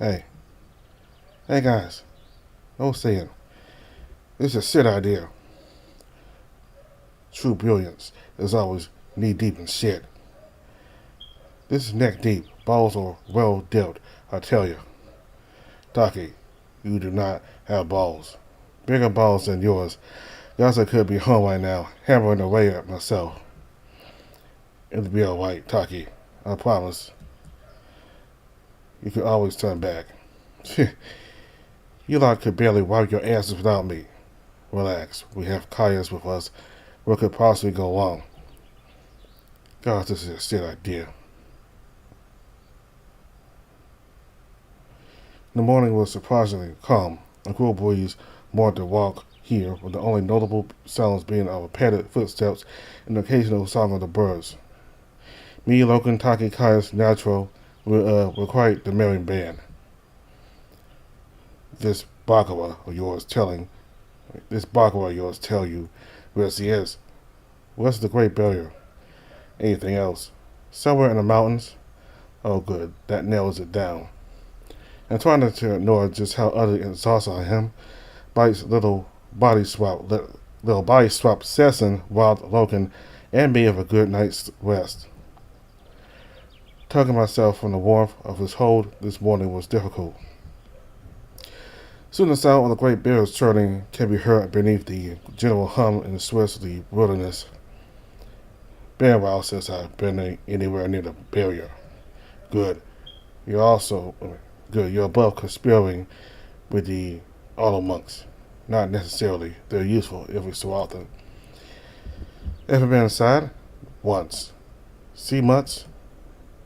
Hey, hey guys, no saying. This is a shit idea. True brilliance is always knee deep in shit. This is neck deep. Balls are well dealt, I tell you. Taki, you do not have balls. Bigger balls than yours. Guess I could be home right now, hammering away at myself. It'll be alright, Taki. I promise. You can always turn back. You lot could barely wipe your asses without me. Relax. We have Kaya's with us. What could possibly go wrong? God, this is a shit idea. The morning was surprisingly calm. A cool breeze marked the walk here, with the only notable sounds being of padded footsteps and the occasional song of the birds. Me, Logan, Taki, Kaya's Natural were quite the merry band. This Baccarat of yours tell you where she is. What's the Great Barrier? Anything else? Somewhere in the mountains? Oh good, that nails it down. And trying to ignore just how utterly exhausted I am, Bite's little body swap session robbed Logan and me of a good night's rest. Tugging myself from the warmth of his hold this morning was difficult. Soon the sound of the Great Bear's churning can be heard beneath the general hum and swirls of the wilderness. Been a while since I've been anywhere near the barrier. Good. You're above conspiring with the auto monks. Not necessarily. They're useful every so often. Ever been inside? Once. See much?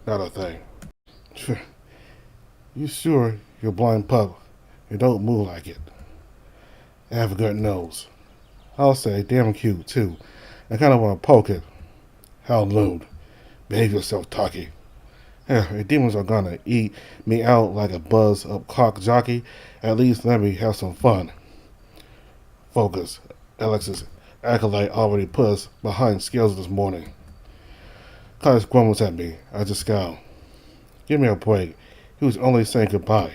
Not a thing. You sure you're blind pup? You don't move like it. I have a good nose. I'll say damn cute too. I kinda wanna poke it. How lewd. Behave yourself, Taki. If demons are gonna eat me out like a buzz up cock jockey, at least let me have some fun. Focus. Alex's acolyte already put us behind scales this morning. Caius grumbles at me. I just scowl. Give me a break. He was only saying goodbye.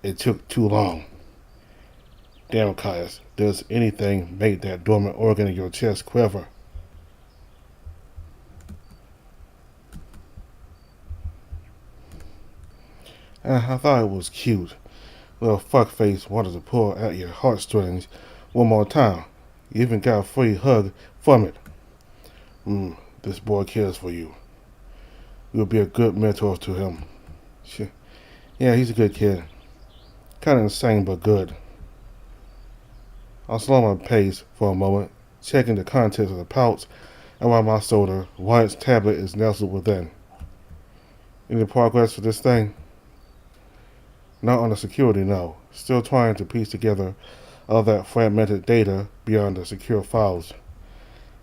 It took too long. Damn, Caius. Does anything make that dormant organ in your chest quiver? I thought it was cute. Little fuckface wanted to pull at your heartstrings one more time. You even got a free hug from it. This boy cares for you. You'll be a good mentor to him. Yeah, he's a good kid. Kinda insane, but good. I'll slow my pace for a moment, checking the contents of the pouch around my shoulder. Wyatt's tablet is nestled within. Any progress for this thing? Not on the security, no. Still trying to piece together all that fragmented data beyond the secure files.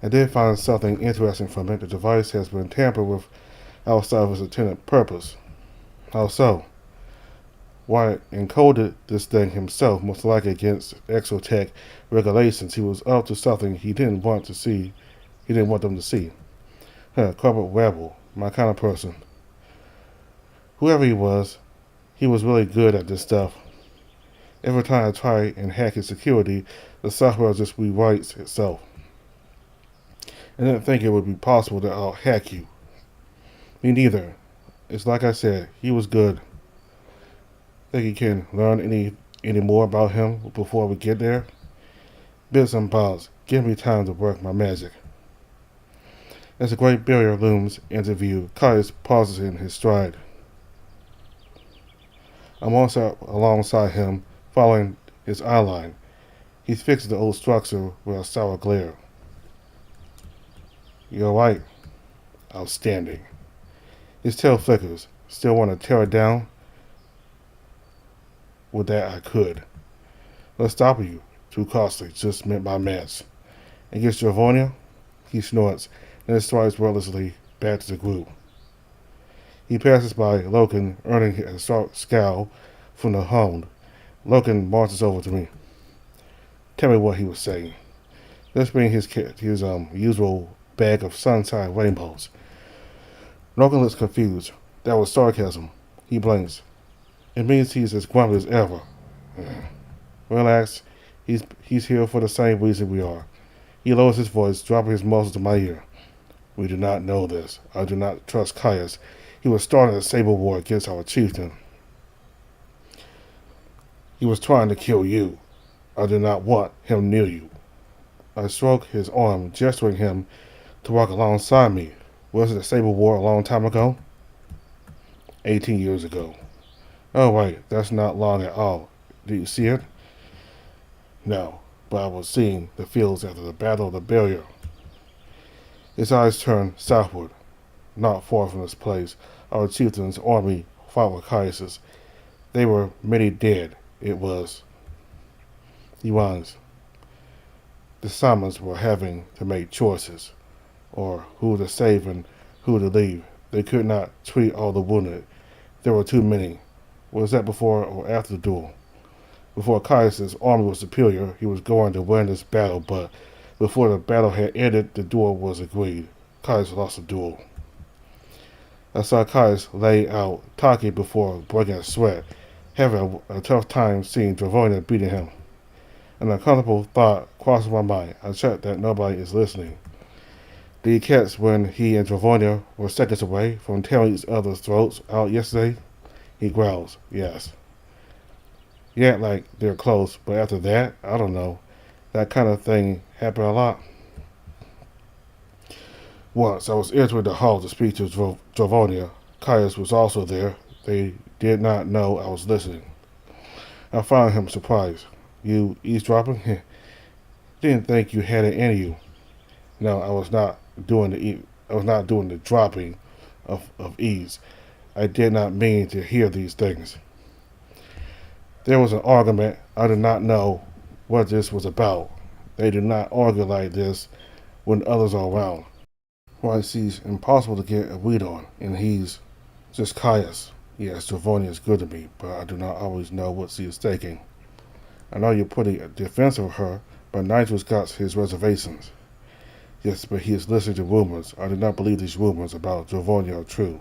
I did find something interesting from it. The device has been tampered with outside of its intended purpose. How so? Wyatt encoded this thing himself, most likely against exotech regulations. He was up to something he didn't want to see. He didn't want them to see. Corporate rebel, my kind of person. Whoever he was really good at this stuff. Every time I try and hack his security, the software just rewrites itself. I didn't think it would be possible to out-hack you. Me neither. It's like I said, he was good. Think you can learn any more about him before we get there? Bits and bobs. Give me time to work my magic. As the Great Barrier looms into view, Caius pauses in his stride. I'm also alongside him, following his eye line. He fixes the old structure with a sour glare. You're right. Outstanding. His tail flickers. Still want to tear it down? With that, I could. Let's stop you. Too costly. Just meant my mess. Against Giovanni? He snorts, and strides wordlessly back to the group. He passes by Logan, earning a sharp scowl from the hound. Logan marches over to me. Tell me what he was saying. Let's bring his usual bag of sunshine rainbows. Logan looks confused. That was sarcasm. He blinks. It means he's as grumpy as ever. Relax. He's here for the same reason we are. He lowers his voice, dropping his muzzle to my ear. We do not know this. I do not trust Caius. He was starting a saber war against our chieftain. He was trying to kill you. I do not want him near you. I stroke his arm, gesturing him to walk alongside me. Was it a saber war a long time ago? 18 years ago. Oh wait, that's not long at all. Do you see it? No, but I was seeing the fields after the Battle of the Barrier. His eyes turned southward. Not far from this place, our chieftain's army fought with Caius's. They were many dead. It was. He whines. The Simons were having to make choices, or who to save and who to leave. They could not treat all the wounded. There were too many. Was that before or after the duel? Before Caius's army was superior, he was going to win this battle, but before the battle had ended, the duel was agreed. Caius lost the duel. I saw Caius lay out, talking before breaking a sweat, having a tough time seeing Dravonia beating him. An uncomfortable thought crossed my mind. I checked that nobody is listening. Did he catch when he and Dravonia were seconds away from tearing each other's throats out yesterday? He growls, yes. You act like they're close, but after that, I don't know. That kind of thing happened a lot. Once I was entering the hall to speak to Dravonia. Caius was also there. They did not know I was listening. I found him surprised. You eavesdropping? Didn't think you had it in you. No, I was not doing the dropping of ease. I did not mean to hear these things. There was an argument. I did not know what this was about. They do not argue like this when others are around. Why, it's impossible to get a read on, and he's just Caius. Yes, Dravonia is good to me, but I do not always know what she is thinking. I know you're pretty defensive of her, but Nigel's got his reservations. Yes, but he is listening to rumors. I do not believe these rumors about Dravonia are true.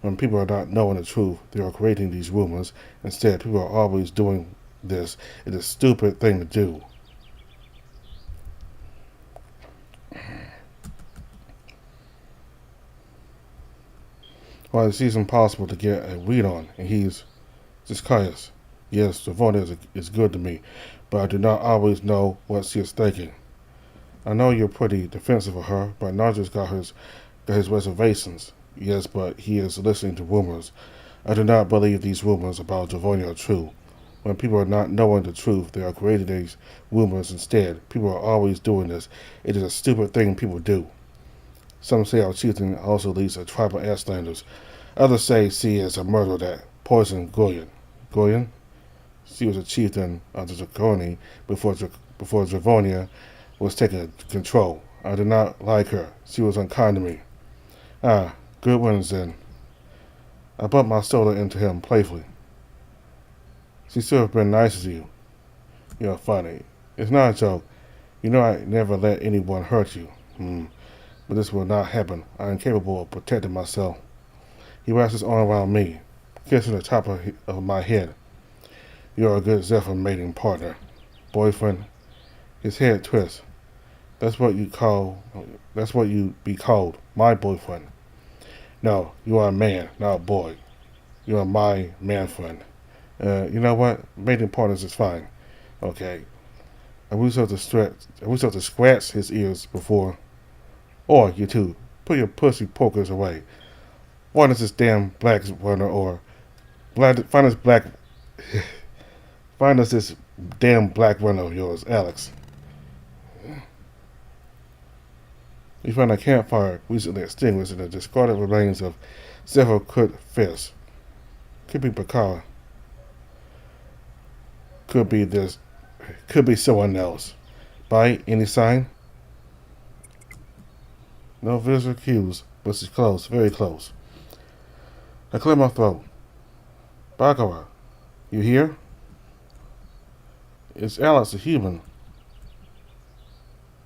When people are not knowing the truth, they are creating these rumors. Instead, people are always doing this. It is a stupid thing to do. Well, it seems impossible to get a read on, and he's just Caius. Yes, Dravonia is good to me, but I do not always know what she is thinking. I know you're pretty defensive of her, but Nigel's got his reservations. Yes, but he is listening to rumors. I do not believe these rumors about Dravonia are true. When people are not knowing the truth, they are creating these rumors instead. People are always doing this. It is a stupid thing people do. Some say our chieftain also leads a tribe of Ashlanders. Others say she is a murderer that poisoned Goyen. Goyen? She was a chieftain of the Draconi before Dravonia was taken control. I did not like her. She was unkind to me. Ah, good ones then. I bumped my soda into him playfully. She should have been nice to you. You're funny. It's not a joke. You know I never let anyone hurt you. But this will not happen. I am capable of protecting myself. He wraps his arm around me, kissing the top of my head. You're a good Zephyr mating partner. Boyfriend. His head twists. That's what you be called, my boyfriend. No, you are a man, not a boy. You are my man friend. You know what? Mating partners is fine. Okay. I wish I to scratch his ears before. Or you two, put your pussy pokers away. Find us this damn black runner or find us this damn black runner of yours, Alex. We found a campfire recently extinguished in the discarded remains of several cut fists. Could be Bakara. Could be someone else. By any sign? No visual cues, but she's close, very close. I clear my throat. Bakara, you here? Is Alex a human?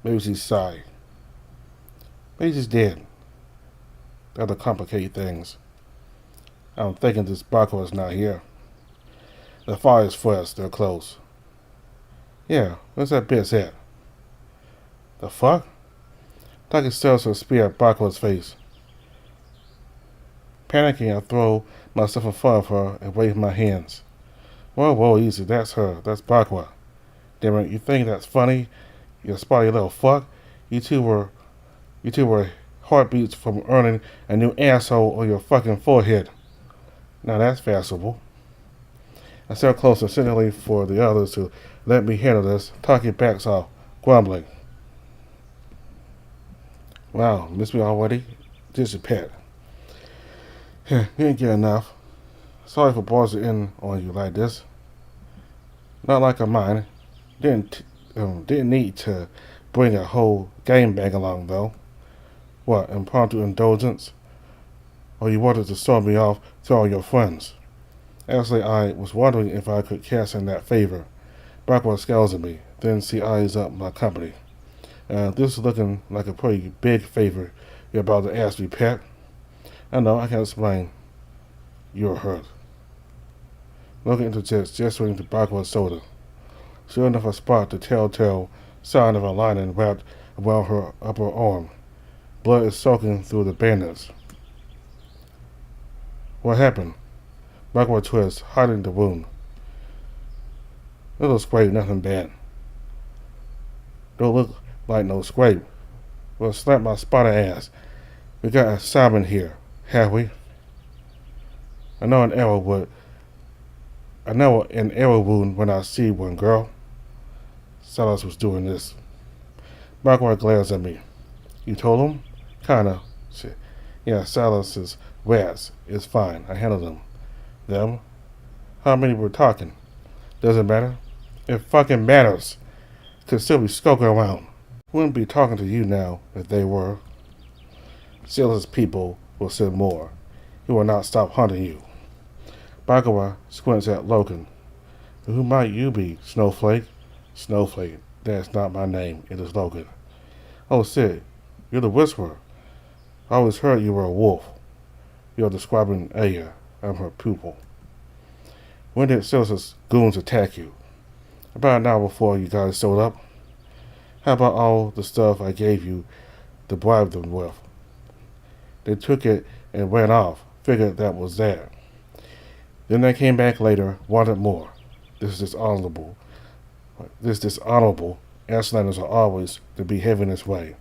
Maybe she's shy. Maybe she's dead. That'll complicate things. I'm thinking this Bakara's not here. The fire is fresh. They're close. Yeah, where's that bitch at? The fuck? Taki stares her spear at Bakua's face. Panicking, I throw myself in front of her and wave my hands. Whoa, easy. That's her. That's Bakua. Damn it, you think that's funny? You spotty little fuck? You two were heartbeats from earning a new asshole on your fucking forehead. Now that's fashionable. I step closer, signaling for the others to let me handle this. Taki backs off, grumbling. Wow, miss me already? Just a pet. You ain't get enough. Sorry for barging in on you like this. Not like a mine. Didn't need to bring a whole game bag along though. What, impromptu indulgence? Or you wanted to start me off to all your friends? Actually, I was wondering if I could cash in that favor. Bakua scowls at me, then she eyes up my company. This is looking like a pretty big favor you're about to ask me, pet. I know, I can't explain. You're hurt. Looking into Jets, gesturing to Bakua's shoulder. Sure enough, I spot the telltale sign of a lining wrapped around her upper arm. Blood is soaking through the bandage. What happened? Bakua twists, hiding the wound. Little scrape, nothing bad. Don't look like no scrape. Well, slap my spotted ass. We got a Simon here, have we? I know an arrow wound when I see one, girl. Silas was doing this. Bakua glares at me. You told him? Kinda. Shit. Yeah, Silas's rats is fine. I handled them. Them? How many were talking? Doesn't matter. It fucking matters. Could still be skulking around. Wouldn't be talking to you now if they were. Silas's people will send more. He will not stop hunting you. Bakua squints at Logan. Who might you be, Snowflake? Snowflake. That's not my name. It is Logan. Oh, Sid. You're the Whisperer. I always heard you were a wolf. You're describing Aya. I'm her pupil. When did Silas's goons attack you? About an hour before you guys showed up. How about all the stuff I gave you to bribe them with? They took it and ran off. Figured that was that. Then they came back later, wanted more. This is dishonorable. Ashlanders are always to be having this way.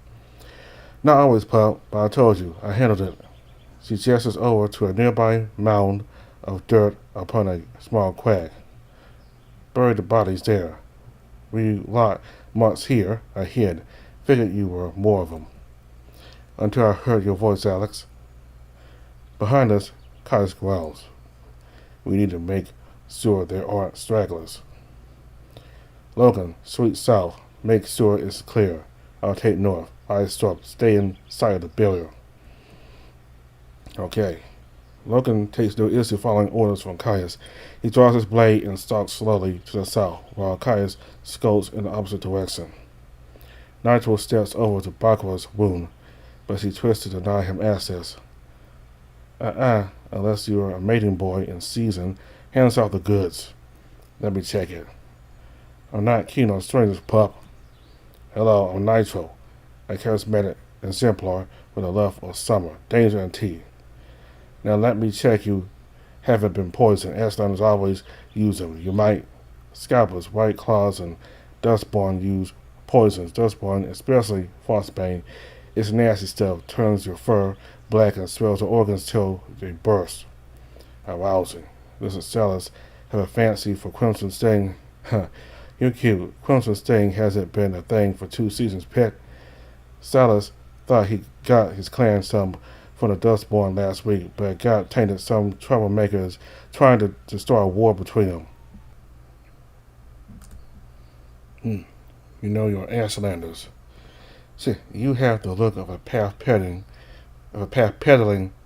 Not always, pup, but I told you, I handled it. She gestures over to a nearby mound of dirt upon a small crag. Buried the bodies there. We lot months here, I hid. Figured you were more of them. Until I heard your voice, Alex. Behind us, Caius growls. We need to make sure there aren't stragglers. Logan, sweet south. Make sure it's clear. I'll take north. Eyes sharp. Stay in sight of the barrier. Okay. Logan takes no issue following orders from Caius. He draws his blade and stalks slowly to the south, while Caius skulks in the opposite direction. Nitro steps over to Bakua's wound, but she twists to deny him access. Unless you're a mating boy in season, hands off the goods. Let me check it. I'm not keen on strangers, pup. Hello, I'm Nitro, a charismatic exemplar with a love of summer, danger, and tea. Now let me check you haven't been poisoned. Ashlanders always use them. You might. Scalpers, white claws, and dustborn use poisons. Dustborn, especially frostbane, it's nasty stuff. Turns your fur black and swells your organs till they burst. Arousing. Listen, sellers have a fancy for Crimson Sting. You're cute. Crimson Sting hasn't been a thing for 2 seasons, pet. Silas thought he got his clan some from the Dustborn last week, but it got tainted some troublemakers trying to start a war between them. You know you're Ashlanders. See, you have the look of a path-peddling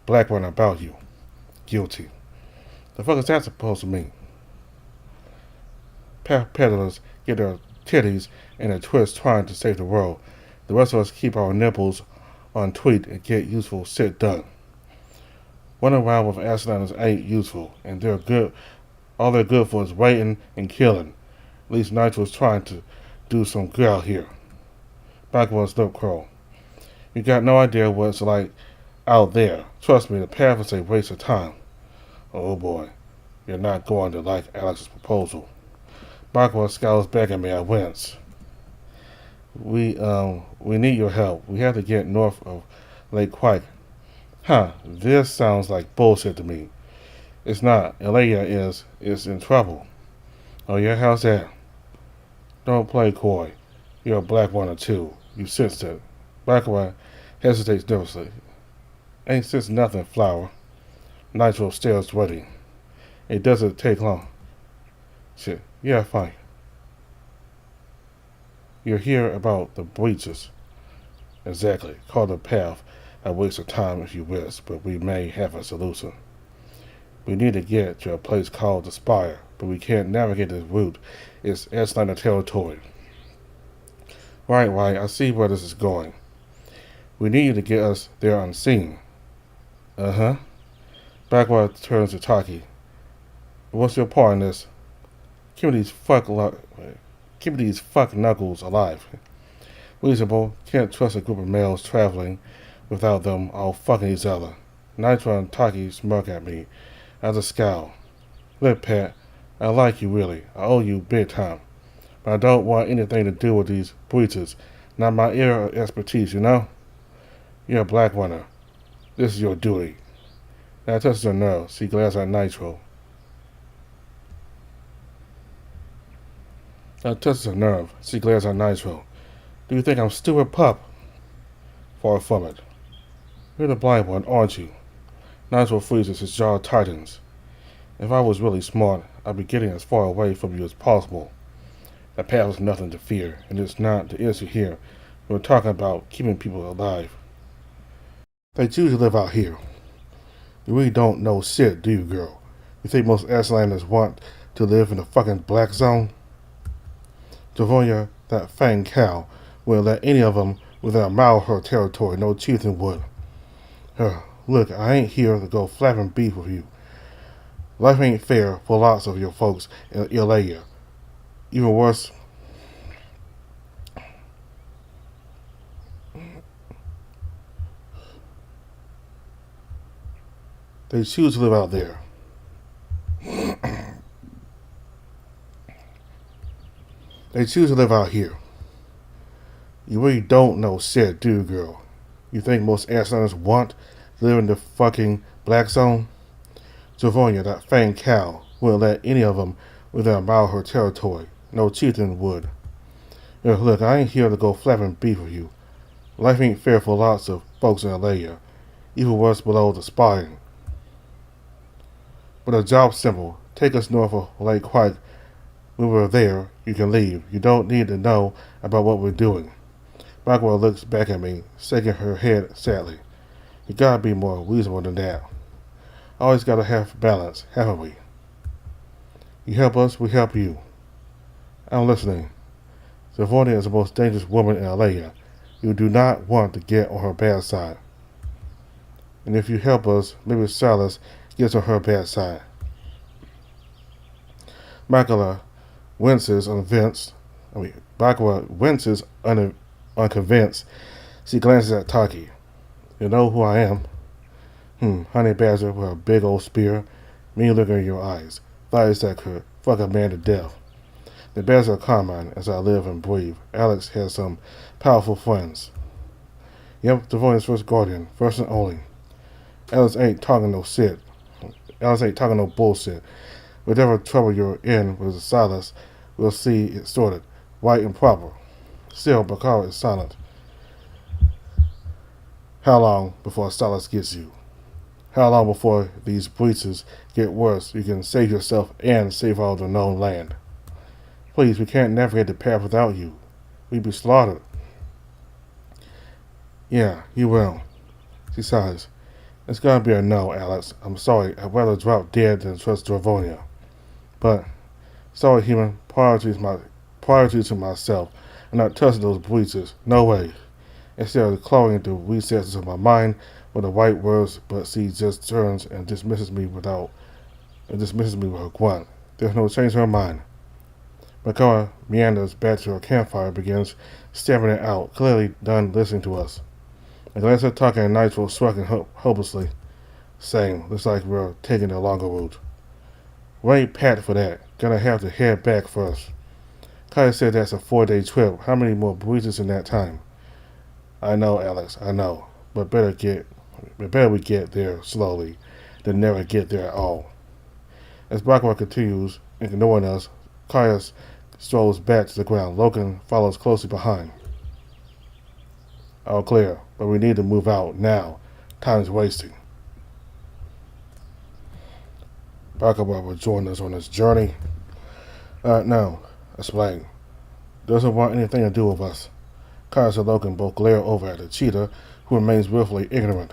black one about you. Guilty. The fuck is that supposed to mean? Path peddlers get their titties in a twist trying to save the world. The rest of us keep our nipples on tweet and get useful shit done. Running around with Ashlanders ain't useful, and they're good All they're good for is waiting and killing. At least Nitro's trying to do some good out here. Backwards lip curl. You got no idea what it's like out there. Trust me, the path is a waste of time. Oh boy, you're not going to like Alex's proposal. Backwards scowls back at me. I wince. We need your help. We have to get north of Lake Quike. Huh, this sounds like bullshit to me. It's not. Elia is in trouble. Oh yeah, how's that? Don't play coy. You're a black one or two. You sense it. Blackwell hesitates nervously. Ain't sense nothing, Flower. Nitro stares ready. It doesn't take long. Shit, yeah, fine. You're here about the breaches. Exactly. Call the path a waste of time if you wish, but we may have a solution. We need to get to a place called the Spire, but we can't navigate this route. It's Atlanta territory. Right, I see where this is going. We need you to get us there unseen. Uh-huh. Backward turns to Taki. What's your part in this? Keep these fuck knuckles alive. Reasonable. Can't trust a group of males traveling without them all fucking each other. Nitro and Taki smirk at me as a scowl. Look, Pat, I like you really. I owe you big time. But I don't want anything to do with these breaches. Not my area of expertise, you know? You're a black runner. This is your duty. That touches her nerve. She glares at Nitro. That touches her nerve. She glares at Nitro. Do you think I'm stupid, pup? Far from it. You're the blind one, aren't you? Nitro freezes, his jaw tightens. If I was really smart, I'd be getting as far away from you as possible. The path is nothing to fear, and it's not the issue here. We're talking about keeping people alive. They choose to live out here. You really don't know shit, do you, girl? You think most Ashlanders want to live in the fucking black zone? Javonia, that fang cow, wouldn't let any of them within a mile of her territory, no chieftain would. Look, I ain't here to go flapping beef with you. Life ain't fair for lots of your folks in Ilaya. Even worse, they choose to live out there. They choose to live out here. You really don't know shit, do you, girl? You think most Ashlanders want to live in the fucking black zone? Javonia, that fang cow, wouldn't let any of them within a mile of her territory. No chieftain would. Look, I ain't here to go flapping beef with you. Life ain't fair for lots of folks in Alaya, even worse below the spine. But the job's simple. Take us north of Lake Quike. When we're there, you can leave. You don't need to know about what we're doing. Blackwell looks back at me, shaking her head sadly. You gotta be more reasonable than that. Always gotta have balance, haven't we? You help us, we help you. I'm listening. Savonia is the most dangerous woman in Alaya. You do not want to get on her bad side. And if you help us, maybe Silas gets on her bad side. Bakula winces unconvinced. She glances at Taki. You know who I am? Honey Badger with a big old spear, mean looking in your eyes, thighs that could fuck a man to death. The bears are common as I live and breathe. Alex has some powerful friends. Yep, Devonia's first guardian, first and only. Alex ain't talking no shit. Alex ain't talking no bullshit. Whatever trouble you're in with Silas, we'll see it sorted, right and proper. Still, Bakara is silent. How long before Silas gets you? How long before these breaches get worse you can save yourself and save all the known land? Please, we can't navigate the path without you. We'd be slaughtered. Yeah, you will. She sighs. It's gonna be a no, Alex. I'm sorry. I'd rather drop dead than trust Dravonia. But, sorry, human. Priority to myself. I'm not touching those breaches. No way. Instead of clawing into recesses of my mind with the right words, but she just turns and dismisses me with her grunt. There's no change in her mind. Makara meanders back to her campfire and begins staring it out, clearly done listening to us. And Glancer talking and Nitro shrugging hopelessly, saying, looks like we're taking the longer route. We ain't packed for that. Gonna have to head back first. Kaya said that's a 4-day trip. How many more breezes in that time? I know, Alex, I know. But better we get there slowly than never get there at all. As Blackwell continues, ignoring us, Kaya strolls back to the ground. Logan follows closely behind. All clear, but we need to move out now. Time's wasting. Blackwell will join us on this journey. No, explain. Doesn't want anything to do with us. Kaya and Logan both glare over at the cheetah, who remains willfully ignorant.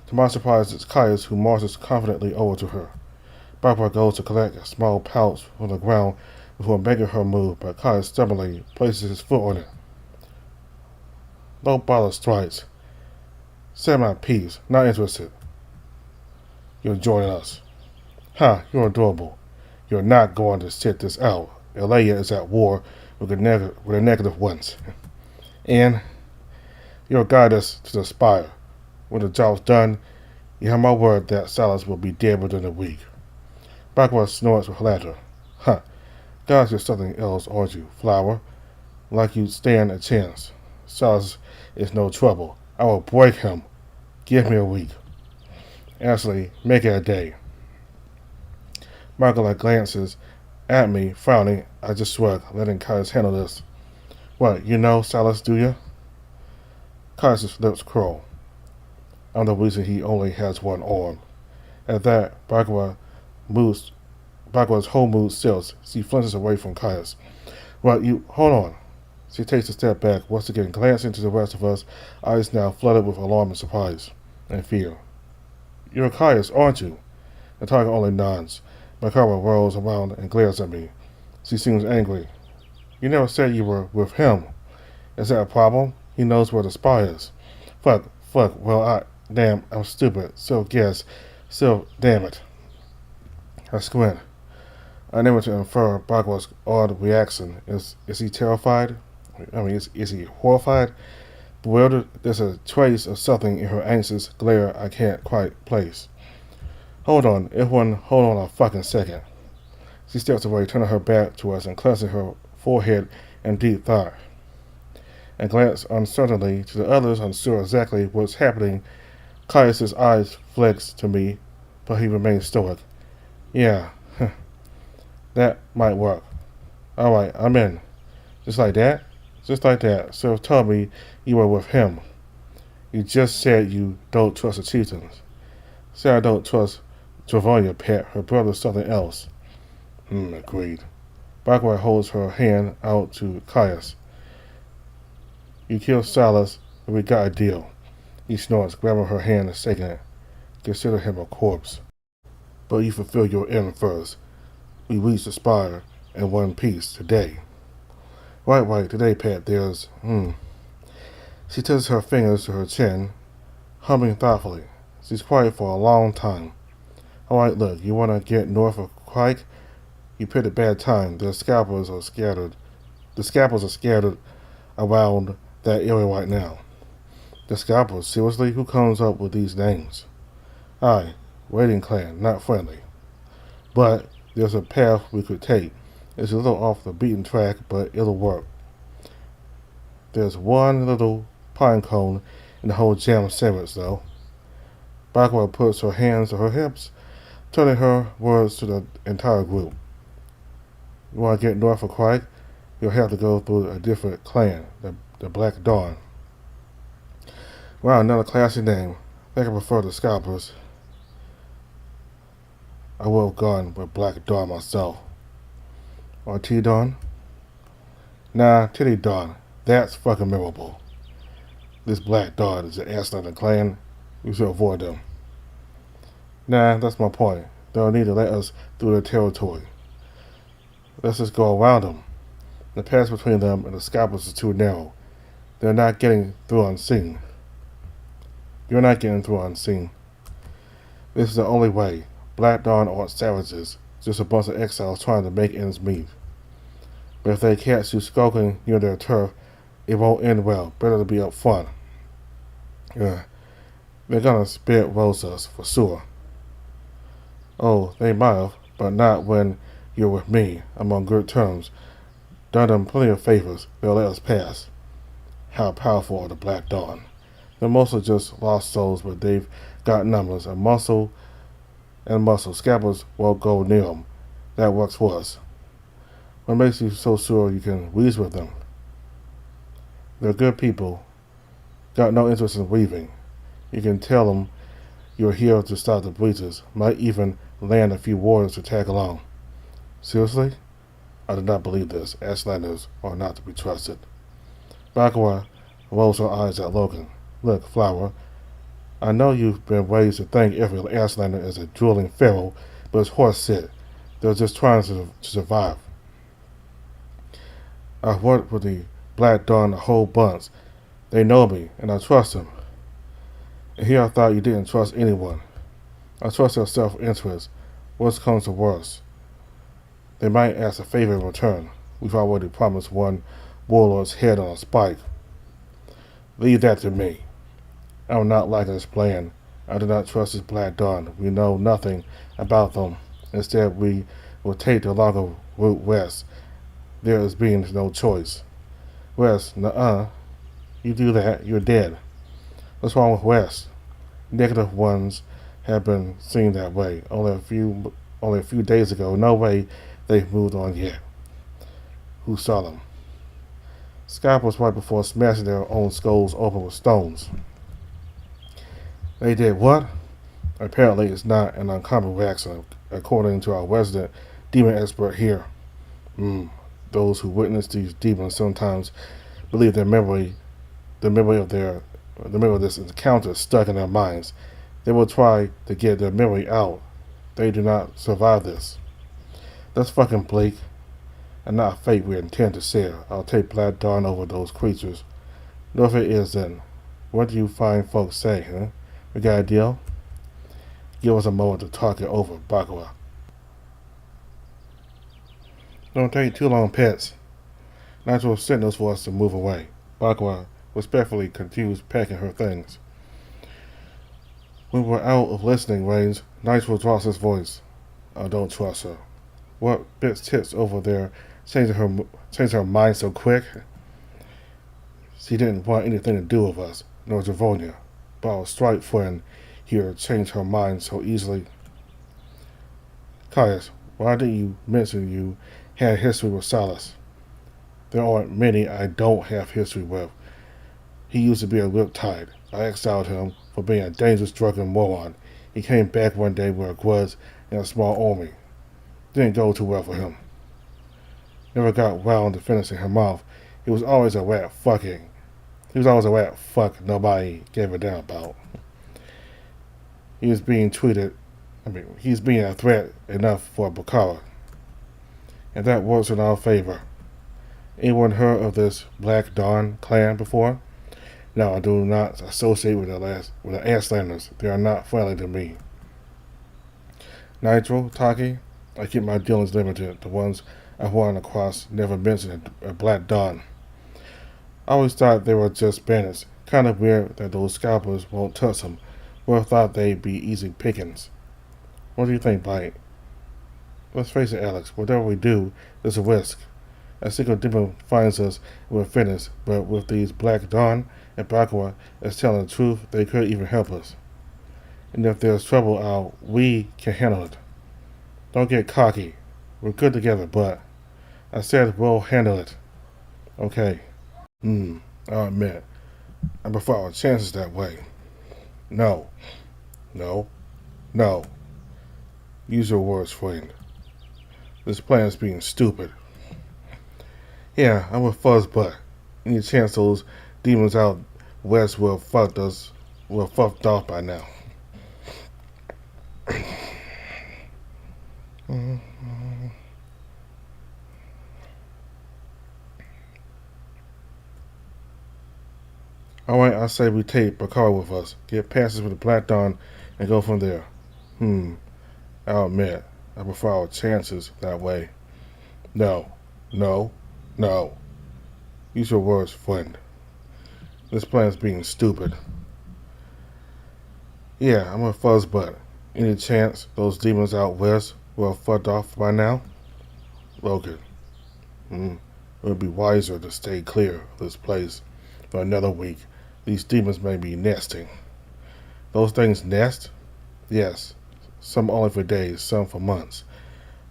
To my surprise, it's Caius who marches confidently over to her. Barbara goes to collect a small pouch from the ground before making her move, but Caius stubbornly places his foot on it. No bother strikes. Say my piece, not interested. You're joining us. Ha, you're adorable. You're not going to sit this out. Elia is at war with the negative ones. And you'll guide us to the spire. When the job's done, you have my word that Silas will be dead within a week. Blackwell snorts with laughter. Huh. Guys, you're something else, aren't you, Flower? Like you stand a chance. Silas is no trouble. I will break him. Give me a week. Ashley, make it a day. Margaret glances at me, frowning. I just shrug, letting Caius handle this. What, you know Silas, do you? Caius' lips curl. I'm the reason he only has one arm. At that, Blackwell's whole mood tilts. She flinches away from Caius. Well, you hold on. She takes a step back, once again glancing to the rest of us, eyes now flooded with alarm and surprise and fear. You're Caius, aren't you? The tiger only nods. Makara whirls around and glares at me. She seems angry. You never said you were with him. Is that a problem? He knows where the spy is. Fuck, well, damn, I'm stupid. So damn it. I squint. I never to infer Bagwell's odd reaction. Is he terrified? Is he horrified? Bewildered? There's a trace of something in her anxious glare I can't quite place. Hold on a fucking second. She steps away, turning her back to us and clenching her forehead in deep thought. And glance uncertainly to the others, unsure exactly what's happening. Caius' eyes flex to me, but he remains stoic. Yeah, that might work. Alright, I'm in. Just like that? Just like that. So tell me you were with him. You just said you don't trust the chieftains. Say I don't trust Travonia, pet. Her brother's something else. Agreed. Blackwell holds her hand out to Caius. You killed Silas, and we got a deal. He snorts, grabbing her hand and shaking it. Consider him a corpse. But you fulfill your end first. We reach the spire in one piece today. Right, today, Pat, there's, She touches her fingers to her chin, humming thoughtfully. She's quiet for a long time. Alright, look, you want to get north of Crike? You picked a bad time. The scalpers are scattered around that area right now. The scalpers? Seriously? Who comes up with these names? Aye, raiding clan, not friendly. But there's a path we could take. It's a little off the beaten track, but it'll work. There's one little pine cone in the whole jam sandwich, though. Blackwell puts her hands to her hips, turning her words to the entire group. You want to get north of Crike? You'll have to go through a different clan, the Black Dawn. Wow, another classy name. I think I prefer the Scalpers. I would have gone with Black Dawn myself. Or T-Dawn? Nah, Titty Dawn. That's fucking memorable. This Black Dawn is an ass-nothing clan. We should avoid them. Nah, that's my point. They don't need to let us through their territory. Let's just go around them. The path between them and the Scalpers is too narrow. They're not getting through unseen. You're not getting through unseen. This is the only way. Black Dawn aren't savages. just a bunch of exiles trying to make ends meet. But if they catch you skulking near their turf, it won't end well. Better to be up front. Yeah, they're gonna spit roast us, for sure. Oh, they might have, but not when you're with me. I'm on good terms. Done them plenty of favors. They'll let us pass. How powerful are the Black Dawn? They're mostly just lost souls, but they've got numbers. And muscle. Scabbards won't go near them. That works for us. What makes you so sure you can reason with them? They're good people. Got no interest in weaving. You can tell them you're here to stop the breaches. Might even land a few warriors to tag along. Seriously? I do not believe this. Ashlanders are not to be trusted. Bakawa rolls her eyes at Logan. Look, Flower, I know you've been raised to think every Ashlander is a drooling pharaoh, but it's horse shit. They're just trying to survive. I've worked with the Black Dawn a whole bunch. They know me, and I trust them. And here I thought you didn't trust anyone. I trust their self-interest. Worst comes to worst. They might ask a favor in return. We've already promised one warlord's head on a spike. Leave that to me. I will not like this plan. I do not trust this Black Dawn. We know nothing about them. Instead, we will take the longer route west. There is being no choice. West, nuh-uh. You do that, you're dead. What's wrong with West? Negative ones have been seen that way. Only a few days ago. No way they've moved on yet. Who saw them? Scott was right before smashing their own skulls open with stones. They did what? Apparently it's not an uncommon reaction, according to our resident demon expert here. Those who witness these demons sometimes believe the memory of this encounter is stuck in their minds. They will try to get their memory out. They do not survive this. That's fucking bleak, and not a fate we intend to share. I'll take Black Dawn over those creatures. No, if it is, then what do you fine folks say, huh? We got a deal? Give us a moment to talk it over, Bakawa. Don't take too long, pets. Nitro signals for us to move away. Bakawa respectfully continues packing her things. When we're out of listening range, Nitro drops his voice. I don't trust her. What bitch tits over there changing her mind so quick? She didn't want anything to do with us, nor Javonia. But our strike friend here changed her mind so easily. Caius, why didn't you mention you had history with Silas? There aren't many I don't have history with. He used to be a riptide. I exiled him for being a dangerous drunken moron. He came back one day with a grudge and a small army. Didn't go too well for him. Never got round to finishing him off. He was always a rat fucking. He was always a rat fuck nobody gave a damn about. He's being a threat enough for Bakara. And that works in our favor. Anyone heard of this Black Dawn clan before? No, I do not associate with the Ashlanders. They are not friendly to me. Nitro, Taki, I keep my dealings limited. The ones I've run across never mentioned a Black Dawn. I always thought they were just bandits. Kind of weird that those scalpers won't touch them. Would have thought they'd be easy pickings. What do you think, Bite? Let's face it, Alex. Whatever we do, there's a risk. A single demon finds us and we're finished. But with these Black Dawn and Bakawa as telling the truth, they could even help us. And if there's trouble out, we can handle it. Don't get cocky. We're good together, but I said we'll handle it. Okay. I'll admit. I prefer our chances that way. No. Use your words, friend. This plan is being stupid. Yeah, I'm a fuzzbutt. Any chance those demons out west will have fucked off by now. Alright, I say we take Bakar with us, get passes with the Black Dawn, and go from there. I'll admit, I prefer our chances that way. No, no, no. Use your words, friend. This plan's being stupid. Yeah, I'm a fuzzbutt. Any chance those demons out west will have fucked off by now? Logan, it would be wiser to stay clear of this place for another week. These demons may be nesting. Those things nest? Yes. Some only for days, some for months.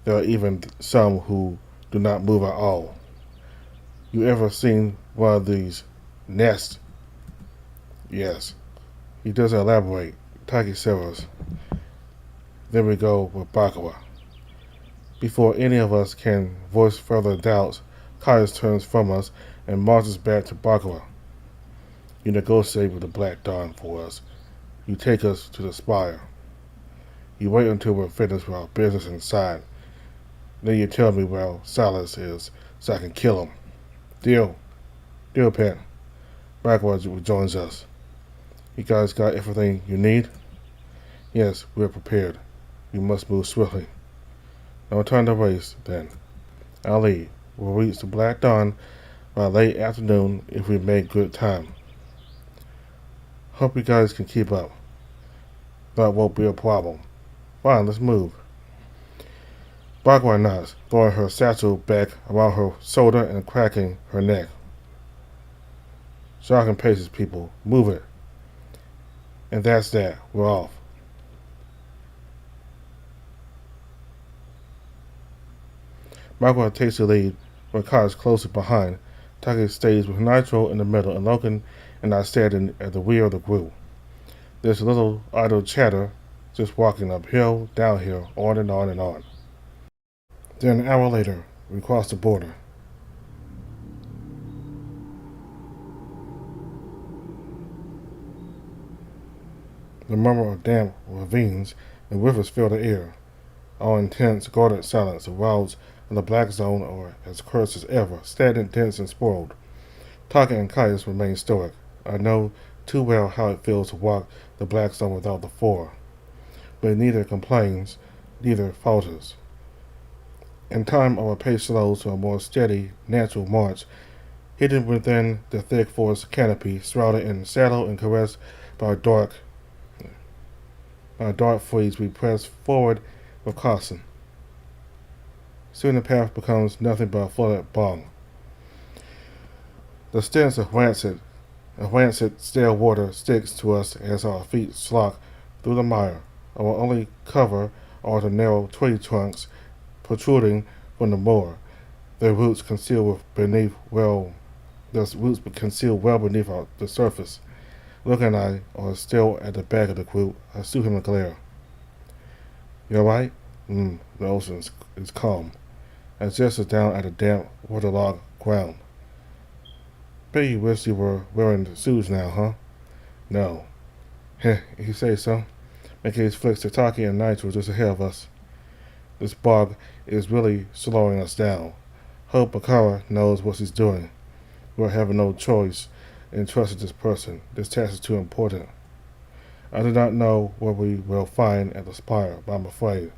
There are even some who do not move at all. You ever seen one of these nests? Yes. He doesn't elaborate. Taki servers. Then we go with Bakawa. Before any of us can voice further doubts, Kaius turns from us and marches back to Bakawa. You negotiate with the Black Dawn for us. You take us to the spire. You wait until we're finished with our business inside. Then you tell me where Silas is so I can kill him. Deal. Deal, Pat. Bakawa rejoins us. You guys got everything you need? Yes, we're prepared. We must move swiftly. No time to waste, then. I'll lead. We'll reach the Black Dawn by late afternoon if we make good time. Hope you guys can keep up. That won't be a problem. Fine, let's move. Bakawa nods, throwing her satchel back around her shoulder and cracking her neck. Shocking paces, people. Move it. And that's that. We're off. Bakawa takes the lead, with Kaius closely behind. Taki stays with Nitro in the middle, and Logan and I stand at the rear of the group. There's a little idle chatter, just walking uphill, downhill, on and on and on. Then an hour later, we cross the border. The murmur of damp ravines and rivers fill the air. All intense, guarded silence. The wilds in the black zone are as cursed as ever, stagnant, dense, and spoiled. Taka and Kaius remain stoic. I know too well how it feels to walk the black zone without the four. But neither complains, neither falters. In time, our pace slows to a more steady, natural march, hidden within the thick forest canopy, shrouded in shadow and caressed by a dark freeze. We press forward with caution. Soon the path becomes nothing but a flooded bog. The stench of rancid, stale water sticks to us as our feet slock through the mire. Our only cover are the narrow tree trunks protruding from the moor. Their roots concealed well beneath the surface. Luke and I are still at the back of the group. I shoot him a glare. You alright? The ocean is calm. I gesture down at the damp, waterlogged ground. Bet you wish you were wearing the shoes now, huh? No. Heh, you say so. Mackay's flicks to Taki and Nitro just ahead of us. This bog is really slowing us down. Hope Bakawa knows what she's doing. We're having no choice in trusting this person. This task is too important. I do not know what we will find at the spire, but I'm afraid.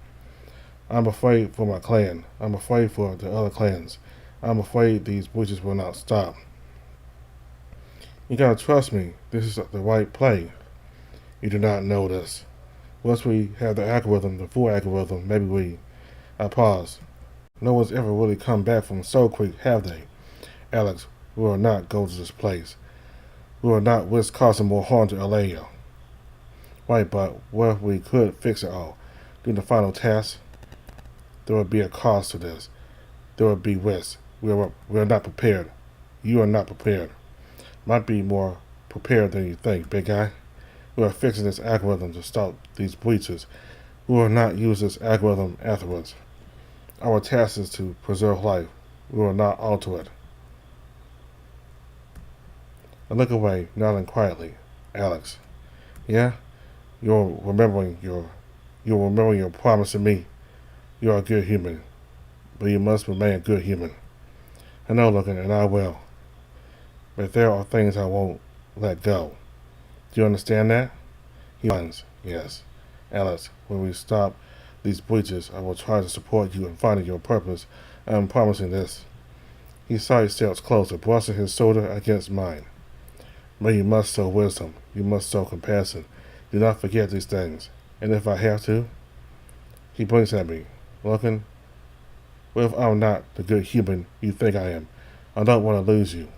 I'm afraid for my clan. I'm afraid for the other clans. I'm afraid these witches will not stop. You gotta trust me. This is the right play. You do not know this. Once we have the full algorithm, maybe I pause. No one's ever really come back from Soulcreek, have they? Alex, we will not go to this place. We will not risk causing more harm to Alea. Right, but what if we could fix it all? Do the final task? There would be a cost to this. There would be risk. We are not prepared. You are not prepared. Might be more prepared than you think, big guy. We are fixing this algorithm to stop these breaches. We will not use this algorithm afterwards. Our task is to preserve life. We will not alter it. I look away, nodding quietly. Alex. Yeah? You're remembering your promise to me. You are a good human. But you must remain a good human. I know, Logan, and I will. But there are things I won't let go. Do you understand that? He nods. Yes. Alex, when we stop these breaches, I will try to support you in finding your purpose. I am promising this. He sidesteps closer, brushing his shoulder against mine. But you must show wisdom. You must show compassion. Do not forget these things. And if I have to, he blinks at me, looking. What if I'm not the good human you think I am? I don't want to lose you.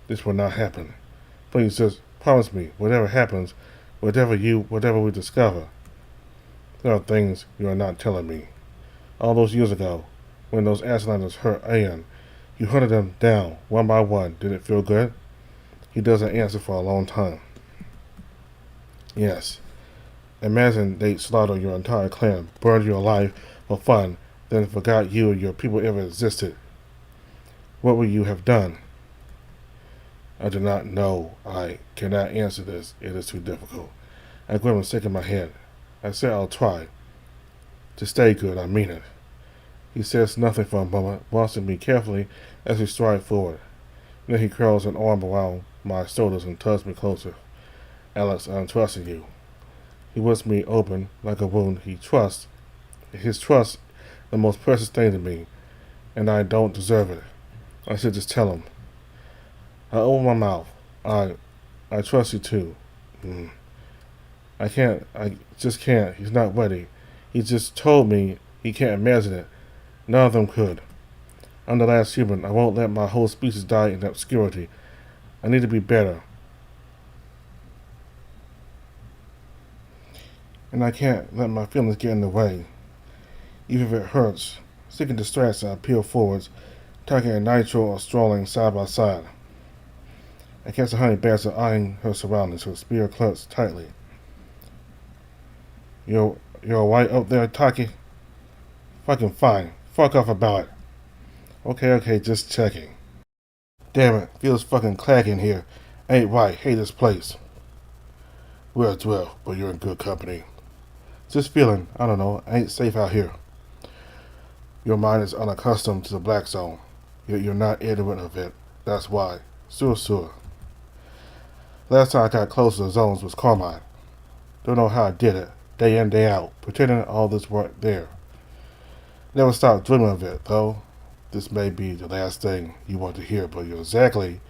This will not happen. Please just promise me, whatever happens, whatever we discover, there are things you are not telling me. All those years ago, when those Aslanders hurt Aeon, you hunted them down one by one. Did it feel good? He doesn't answer for a long time. Yes. Imagine they'd slaughter your entire clan, burned your life for fun, then forgot you and your people ever existed. What would you have done? I do not know. I cannot answer this. It is too difficult. I grip and shake my head. I say I'll try. To stay good, I mean it. He says nothing for a moment, watching me carefully as we stride forward. Then he curls an arm around my shoulders and tugs me closer. Alex, I'm trusting you. He whips me open like a wound he trusts. His trust, the most precious thing to me, and I don't deserve it. I should just tell him. I open my mouth. I trust you too. I just can't. He's not ready. He just told me he can't imagine it. None of them could. I'm the last human. I won't let my whole species die in obscurity. I need to be better. And I can't let my feelings get in the way. Even if it hurts. Seeking distraction, I peel forwards, tucking a Nitro or strolling side by side. I catch a honey badger eyeing her surroundings, her spear clutched tightly. You're alright up there, Taki? Fucking fine. Fuck off about it. Okay, just checking. Damn it, feels fucking clacking here. Ain't right, hate this place. Well, but you're in good company. Just feeling, I don't know, ain't safe out here. Your mind is unaccustomed to the black zone. You're not ignorant of it. That's why. Sure. Last time I got close to the zones was Carmine. Don't know how I did it, day in, day out, pretending all this weren't there. Never stopped dreaming of it, though. This may be the last thing you want to hear, but you're exactly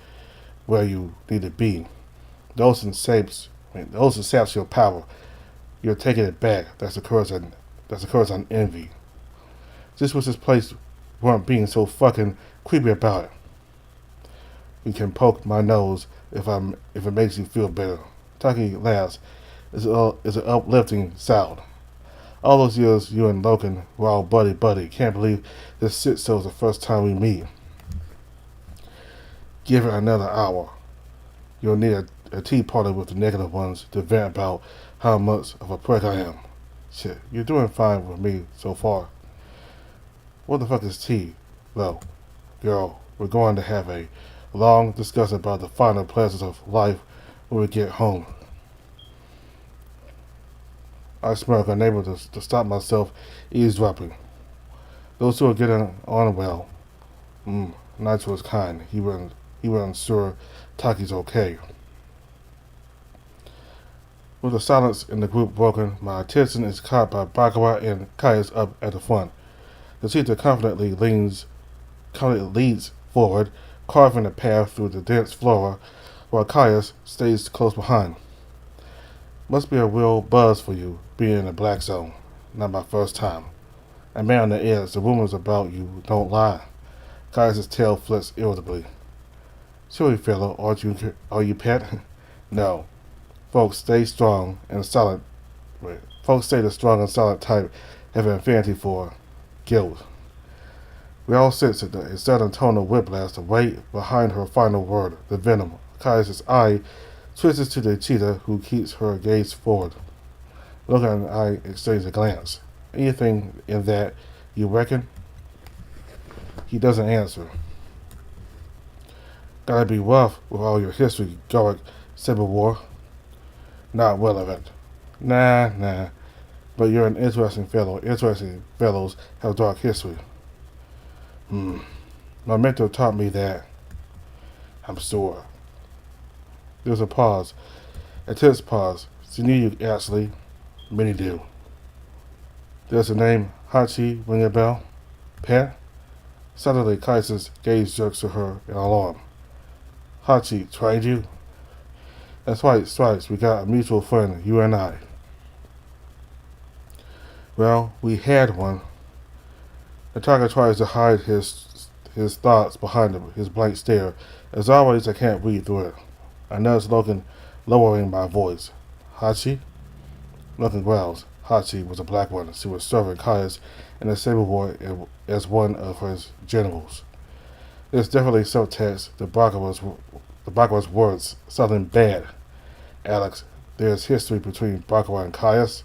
where you need to be. Those who saps your power. You're taking it back. That's the curse on envy. Just wish this place weren't being so fucking creepy about it. You can poke my nose if it makes you feel better. Taki laughs. It's an uplifting sound. All those years you and Logan were all buddy. Can't believe this shit show's the first time we meet. Give it another hour. You'll need a tea party with the negative ones to vent about how much of a prick I am. Shit, you're doing fine with me so far. What the fuck is tea? Well, girl, we're going to have a long discussion about the final pleasures of life when we get home. I smirk, unable to stop myself eavesdropping. Those two are getting on well. Nigel was kind. He wasn't sure Taki's okay. With the silence in the group broken, my attention is caught by Bakawa and Caius up at the front. The teacher confidently leads forward, carving a path through the dense flora, while Caius stays close behind. Must be a real buzz for you, being in the black zone. Not my first time. A man on the edge, the rumors about you don't lie. Caius' tail flicks irritably. Silly fellow, are you pet? No. Folks stay the strong and solid type have an affinity for guilt. We all sense it, a sudden tone of whiplash, the weight behind her final word, the venom. Caius' eye twists to the cheetah, who keeps her gaze forward. Logan and I exchange a glance. Anything in that, you reckon? He doesn't answer. Gotta be rough with all your history, Garrick Civil War. Not relevant. Nah. But you're an interesting fellow. Interesting fellows have dark history. My mentor taught me that. I'm sure. There's a pause. A tense pause. She knew you, Ashley. Many do. Does the name Hachi ring a bell? Pat? Suddenly, Kaiser's gaze jerks to her in alarm. Hachi trained you? That's right, Stripes. We got a mutual friend, you and I. Well, we had one. The tiger tries to hide his thoughts behind his blank stare. As always, I can't read through it. I notice Logan lowering my voice. Hachi? Logan growls. Hachi was a black one. She was serving Caius in the Saber War as one of his generals. There's definitely subtext. The Bakawa's words. Something bad. Alex, there's history between Bakawa and Caius.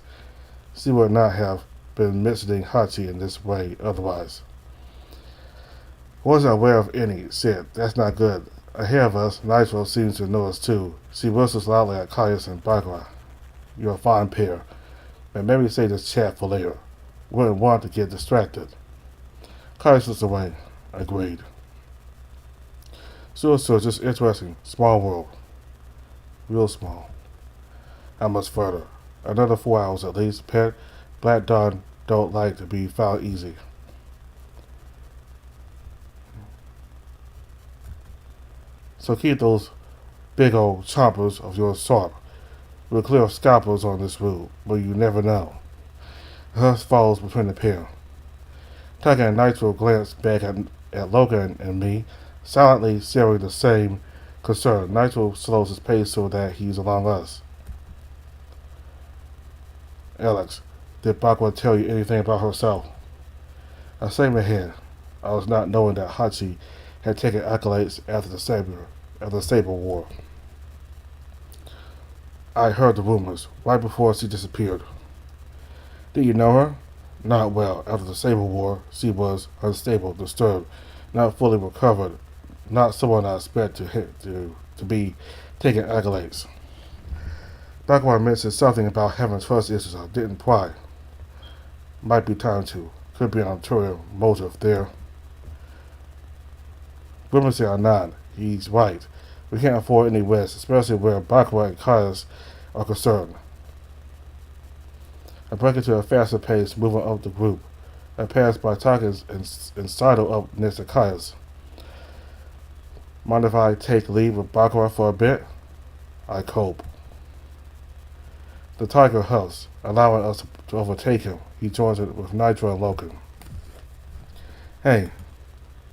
She would not have been mentioning Hachi in this way otherwise. Wasn't aware of any. Said, that's not good. Ahead of us, Nitro seems to know us too. She whistles loudly at Caius and Bakawa. You're a fine pair. But maybe save this chat for later. Wouldn't want to get distracted. Caius looks away. Agreed. So just interesting. Small world. Real small. How much further? Another 4 hours at least. Pet, Black Dawn don't like to be found easy. So keep those big old chompers of yours sharp. We'll clear scalpels on this route, but you never know. The husk falls between the pair. Tiger and Nitro glance back at Logan and me, silently sharing the same concern. Nitro slows his pace so that he's along us. Alex, did Bakawa tell you anything about herself? I say my head. I was not knowing that Hachi had taken accolades after the Saber War. I heard the rumors right before she disappeared. Did you know her? Not well. After the Saber War, she was unstable, disturbed, not fully recovered, not someone I expect to be taking accolades. Bakawa mentioned something about having trust issues. I didn't pry. Might be time to. Could be an ulterior motive there. Grimacey or not, he's right. We can't afford any rest, especially where Bakawa and Caius are concerned. I break into a faster pace, moving up the group. I pass by Takas and sidle up next to Caius. Mind if I take leave of Bakawa for a bit? I cope. The tiger huffs, allowing us to overtake him. He joins it with Nitro and Logan. Hey,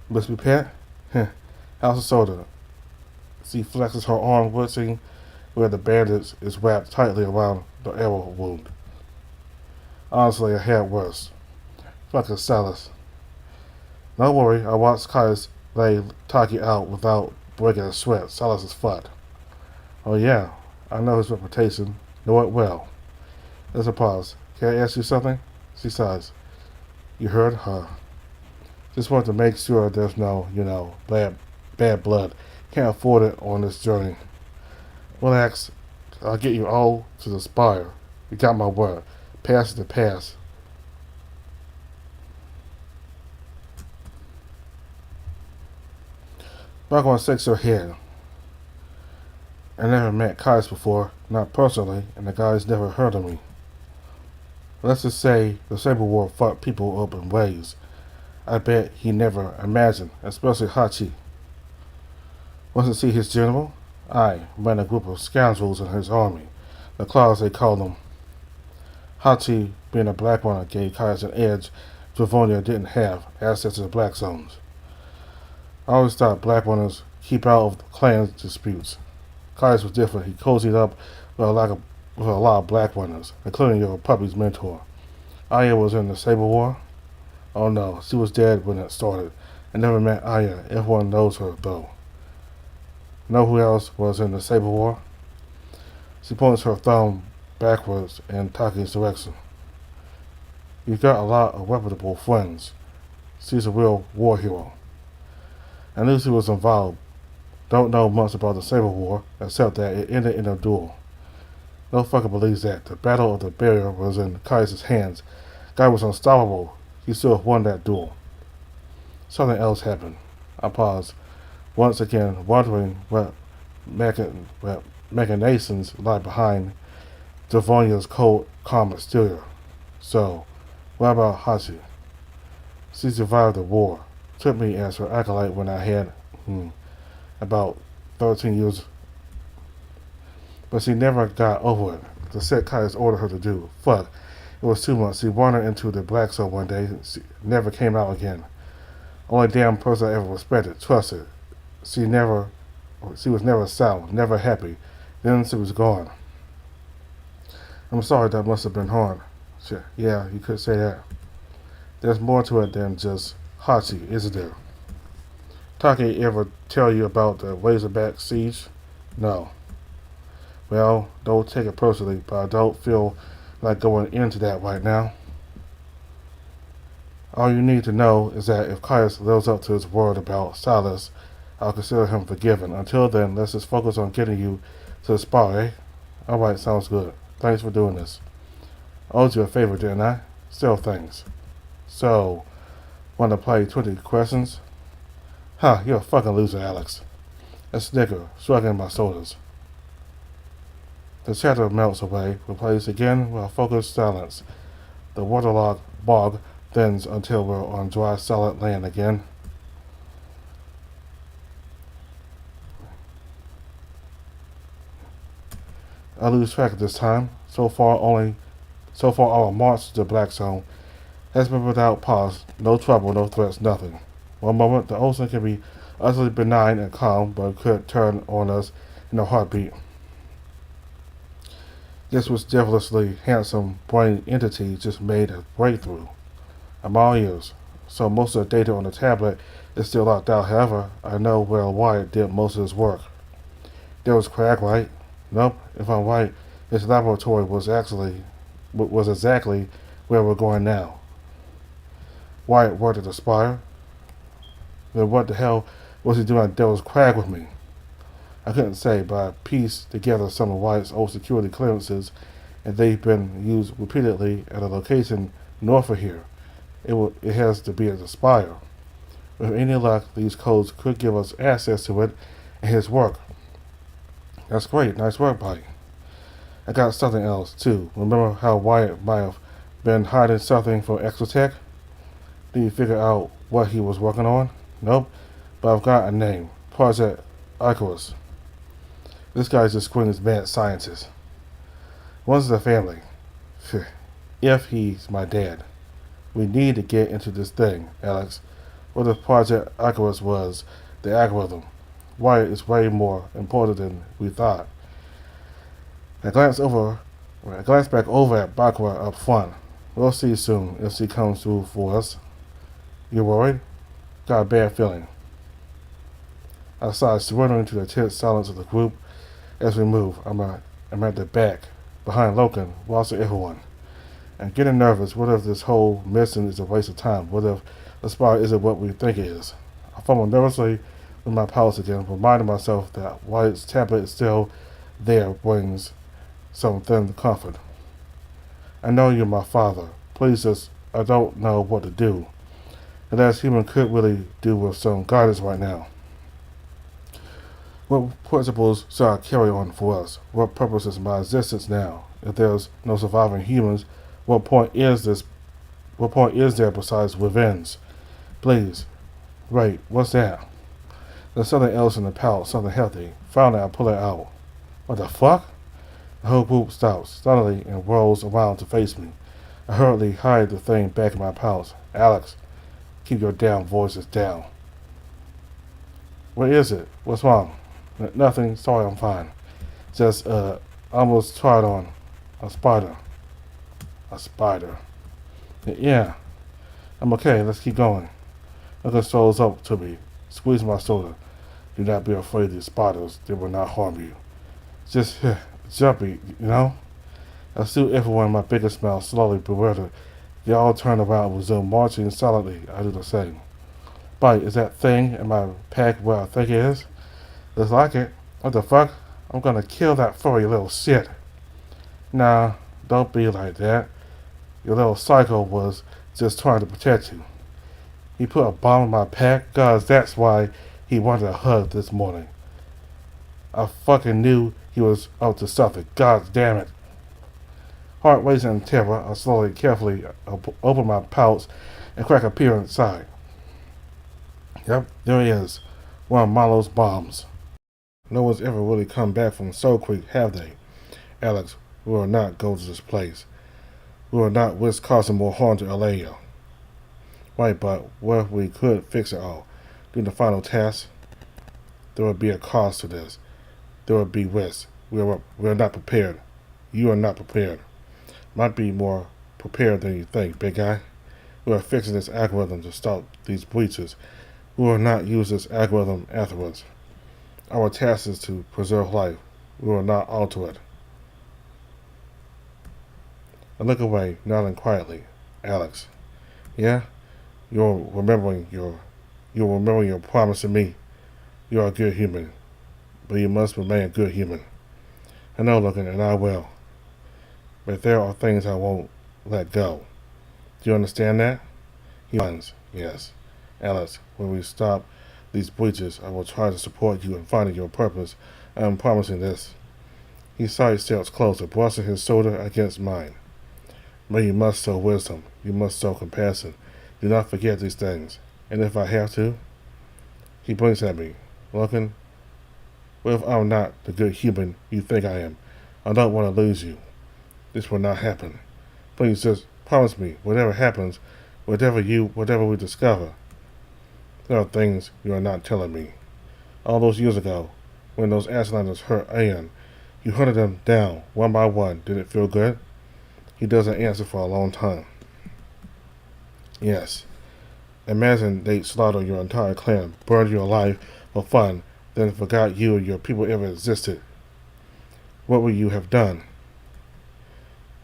must be Pat? How's the soda? She flexes her arm, wishing where the bandage is wrapped tightly around the arrow wound. Honestly, I had worse. Fucking Silas. Don't worry, I watched Caius lay Taki out without breaking a sweat. Silas is fought. Oh yeah, I know his reputation. Know it well. There's a pause. Can I ask you something? She sighs. You heard her. Just want to make sure there's no, bad blood. Can't afford it on this journey. Relax. I'll get you all to the spire. You got my word. Pass is the pass. Bakawa shakes her head. I never met Caius before, not personally, and the guy's never heard of me. Let's just say the Saber War fucked people up in ways I bet he never imagined, especially Hachi. Wants to see his general? I ran a group of scoundrels in his army. The Claws, they call them. Hachi, being a black one, gave Caius an edge Dravonia didn't have, access to the black zones. I always thought black runners keep out of clan disputes. Caius was different. He cozied up with a lot of black runners, including your puppy's mentor. Aya was in the Saber War? Oh no, she was dead when it started. I never met Aya. Everyone knows her, though. Know who else was in the Saber War? She points her thumb backwards in Taki's direction. You've got a lot of reputable friends. She's a real war hero. I knew she was involved. Don't know much about the Saber War, except that it ended in a duel. No fucker believes that. The battle of the barrier was in Caius' hands. Guy was unstoppable. He still won that duel. Something else happened. I paused, once again wondering what machinations lie behind Devonia's cold, calm exterior. So, What about Hachi? She survived the war. Took me as her acolyte when I had, about 13 years. But she never got over it. The set Caius ordered her to do. Fuck. It was 2 months. She wandered into the black zone one day. She never came out again. Only damn person I ever respected, trusted. She was never silent, never happy. Then she was gone. I'm sorry that must have been hard. Sure. Yeah, you could say that. There's more to it than just Hachi, isn't there? Take ever tell you about the Razorback siege? No. Well, don't take it personally, but I don't feel like going into that right now. All you need to know is that if Caius lives up to his word about Silas, I'll consider him forgiven. Until then, let's just focus on getting you to the spa, eh? Alright, sounds good. Thanks for doing this. I owed you a favor, didn't I? Still thanks. So, want to play 20 questions? Huh, you're a fucking loser, Alex. A snicker, shrugging my shoulders. The chatter melts away, replaced again with a focused silence. The waterlogged bog thins until we're on dry, solid land again. I lose track of this time. So far, our march to the Black Zone has been without pause. No trouble, no threats, nothing. One moment, the ocean can be utterly benign and calm, but it could turn on us in a heartbeat. This was devilishly handsome brain entity just made a breakthrough. I'm all ears. So most of the data on the tablet is still locked out. However, I know where Wyatt did most of his work. There was Crag, right? Nope. If I'm right, his laboratory was exactly where we're going now. Wyatt worked at the Spire. Then what the hell was he doing at Devil's Crag with me? I couldn't say, but I pieced together some of Wyatt's old security clearances, and they've been used repeatedly at a location north of here. It has to be at the Spire. With any luck, these codes could give us access to it and his work. That's great. Nice work, buddy. I got something else, too. Remember how Wyatt might have been hiding something from Exotech? Did you figure out what he was working on? Nope. But I've got a name. Project Icarus. This guy's just screwing his mad scientist. One's the family. If he's my dad. We need to get into this thing, Alex. What if Project Icarus was the algorithm? Wyatt is way more important than we thought. I glanced back over at Bakura up front. We'll see soon if she comes through for us. You worried? Got a bad feeling. I sighed, surrendering to the tense silence of the group as we move. I'm at the back, behind Loken, watching everyone. I'm getting nervous. What if this whole mission is a waste of time? What if the spot isn't what we think it is? I fumbled nervously with my pulse again, reminding myself that Wyatt's tablet is still there brings some thin comfort. I know you're my father. Please just, I don't know what to do. And as human could really do with some guidance right now. What principles shall I carry on for us? What purpose is my existence now? If there's no surviving humans, what point is there besides revenge? Please. Wait, what's that? There's something else in the pouch, something healthy. Finally, I pull it out. What the fuck? The whole group stops, suddenly, and rolls around to face me. I hurriedly hide the thing back in my pouch. Alex, keep your damn voices down. What is it? What's wrong? Nothing. Sorry, I'm fine. Just, almost tried on a spider. A spider. Yeah. I'm okay. Let's keep going. Uncle strolls up to me, squeezes my shoulder. Do not be afraid of these spiders. They will not harm you. Just jumpy, you know? I soothe everyone in my biggest smile, slowly bewildered. They all turn around and resume marching silently. I do the same. Bite, is that thing in my pack where I think it is? Looks like it. What the fuck? I'm gonna kill that furry little shit. Nah, don't be like that. Your little psycho was just trying to protect you. He put a bomb in my pack, cause that's why he wanted a hug this morning. I fucking knew he was up to something. God damn it. Heart racing in terror, I slowly, carefully open my pouch and crack a peer inside. Yep, there he is. One of Milo's bombs. No one's ever really come back from Soulcreek, have they? Alex, we will not go to this place. We will not risk causing more harm to Alea. Right, but what if we could fix it all? Do the final task? There would be a cost to this. There would be risk. We are not prepared. You are not prepared. Might be more prepared than you think, big guy. We are fixing this algorithm to stop these breaches. We will not use this algorithm afterwards. Our task is to preserve life. We will not alter it. I look away, nodding quietly. Alex. Yeah? You're remembering your promise to me. You are a good human. But you must remain a good human. I know, Logan, and I will. But there are things I won't let go. Do you understand that? He nods. Yes. Alex, when we stop these breaches, I will try to support you in finding your purpose. I am promising this. He steps closer, brushing his shoulder against mine. But you must show wisdom. You must show compassion. Do not forget these things. And if I have to? He blinks at me. Logan, what if I'm not the good human you think I am? I don't want to lose you. This will not happen. Please just promise me, whatever happens, whatever we discover, there are things you are not telling me. All those years ago, when those Ashlanders hurt Ian, you hunted them down one by one. Did it feel good? He doesn't answer for a long time. Yes. Imagine they'd slaughter your entire clan, burned your life for fun, then forgot you and your people ever existed. What would you have done?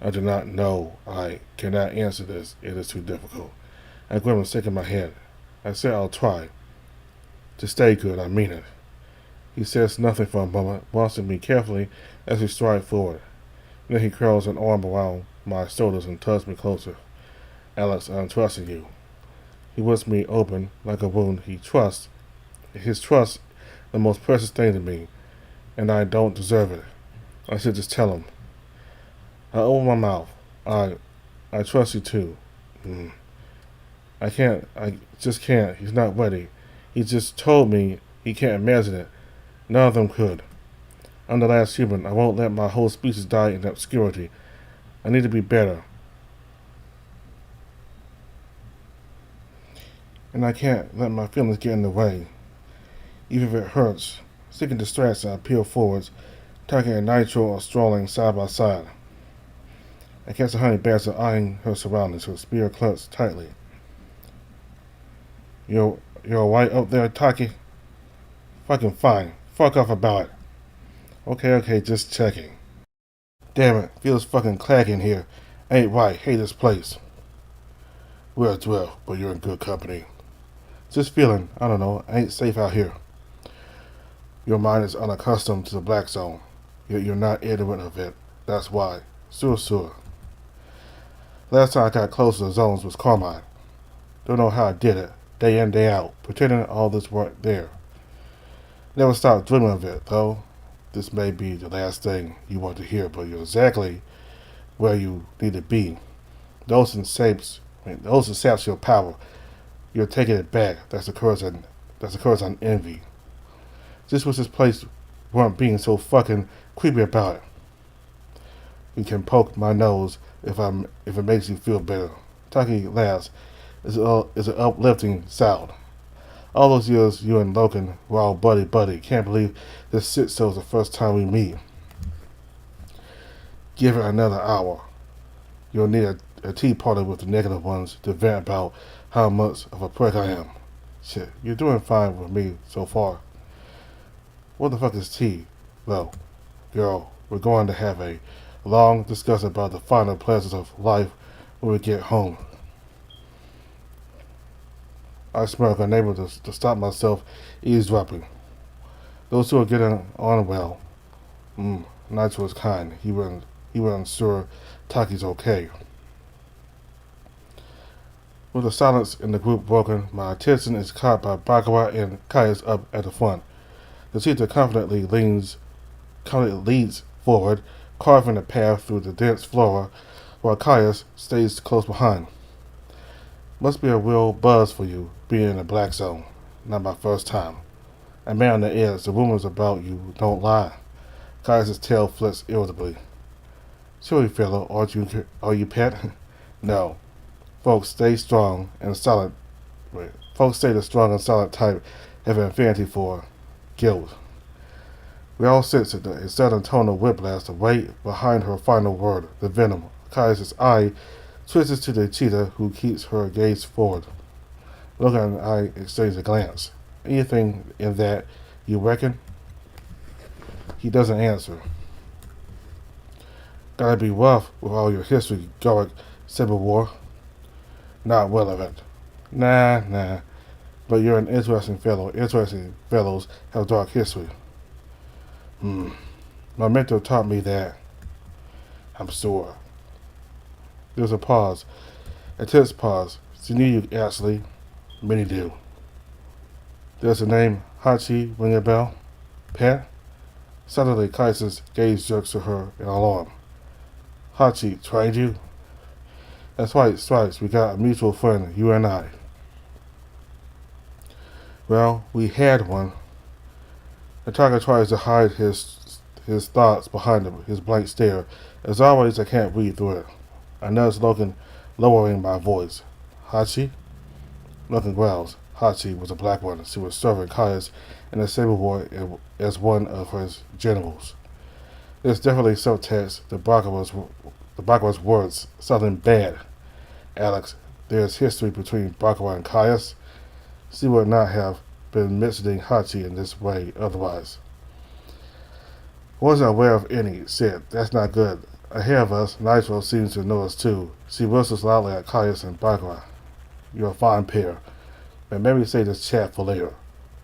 I do not know. I cannot answer this. It is too difficult. I grab a stick in my head. I said I'll try. To stay good, I mean it. He says nothing for a moment, watching me carefully as we stride forward. Then he curls an arm around my shoulders and tugs me closer. Alex, I'm trusting you. He whips me open like a wound he trusts. His trust, the most precious thing to me, and I don't deserve it. I should just tell him. I open my mouth. I trust you too. I just can't. He's not ready. He just told me he can't imagine it. None of them could. I'm the last human. I won't let my whole species die in obscurity. I need to be better. And I can't let my feelings get in the way. Even if it hurts. Seeking distraction, I peel forwards, tucking a nitro or strolling side by side. I catch a honey badger eyeing her surroundings, her spear clutched tightly. You're alright up there, Taki? Fucking fine. Fuck off about it. Okay, just checking. Damn it, feels fucking clagging here. Ain't right, hate this place. Well, but you're in good company. Just feeling, I don't know, ain't safe out here. Your mind is unaccustomed to the black zone. You're not ignorant of it. That's why. Sure. Last time I got close to the zones was Carmine. Don't know how I did it, day in, day out, pretending all this weren't there. Never stopped dreaming of it, though. This may be the last thing you want to hear, but you're exactly where you need to be. Those saps your power. You're taking it back. That's the curse on envy. Just wish this place weren't being so fucking creepy about it. You can poke my nose if it makes you feel better. Taki laughs. It's an uplifting sound. All those years you and Logan were all buddy. Can't believe this shit show's the first time we meet. Give it another hour. You'll need a tea party with the negative ones to vent about how much of a prick I am. Shit, you're doing fine with me so far. What the fuck is tea? Well, girl, we're going to have a long discussion about the final pleasures of life when we get home. I smirk, unable to stop myself eavesdropping. Those two are getting on well. Nigel was kind. He wasn't sure Taki's okay. With the silence in the group broken, my attention is caught by Bakawa and Kaius up at the front. The teacher confidently leads forward, carving a path through the dense flora while Caius stays close behind. Must be a real buzz for you, being in the black zone. Not my first time. A man on the edge, the rumors about you don't lie. Caius' tail flicks irritably. Silly fellow, are you pet? No. Folks stay strong and solid. Folks stay the strong and solid type have an affinity for guilt. We all sense it, a sudden tone of whiplash, the weight behind her final word, the venom. Caius' eye twists to the cheetah who keeps her gaze forward. Logan and I exchange a glance. Anything in that, you reckon? He doesn't answer. Gotta be rough with all your history, Garrick Civil War. Not relevant. Nah. But you're an interesting fellow. Interesting fellows have dark history. My mentor taught me that. I'm sure. There's a pause. A tense pause. She knew you, Ashley. Many do. There's the name Hachi ring a bell? Pet? Suddenly, Kaiser's gaze jerks to her in alarm. Hachi trained you? That's right, Stripes. We got a mutual friend, you and I. Well, we had one. The tiger tries to hide his thoughts behind his blank stare. As always, I can't read through it. I notice Logan lowering my voice. Hachi? Logan growls. Hachi was a black one. She was serving Caius in the Civil War as one of his generals. There's definitely subtext. The Bakawa's words. Something bad. Alex, there's history between Bakawa and Caius. She would not have been mentioning Hachi in this way otherwise. Wasn't aware of any. Said, that's not good. Ahead of us, Nitro seems to know us too. She whistles loudly at Caius and Bakawa. You're a fine pair. But maybe save this chat for later.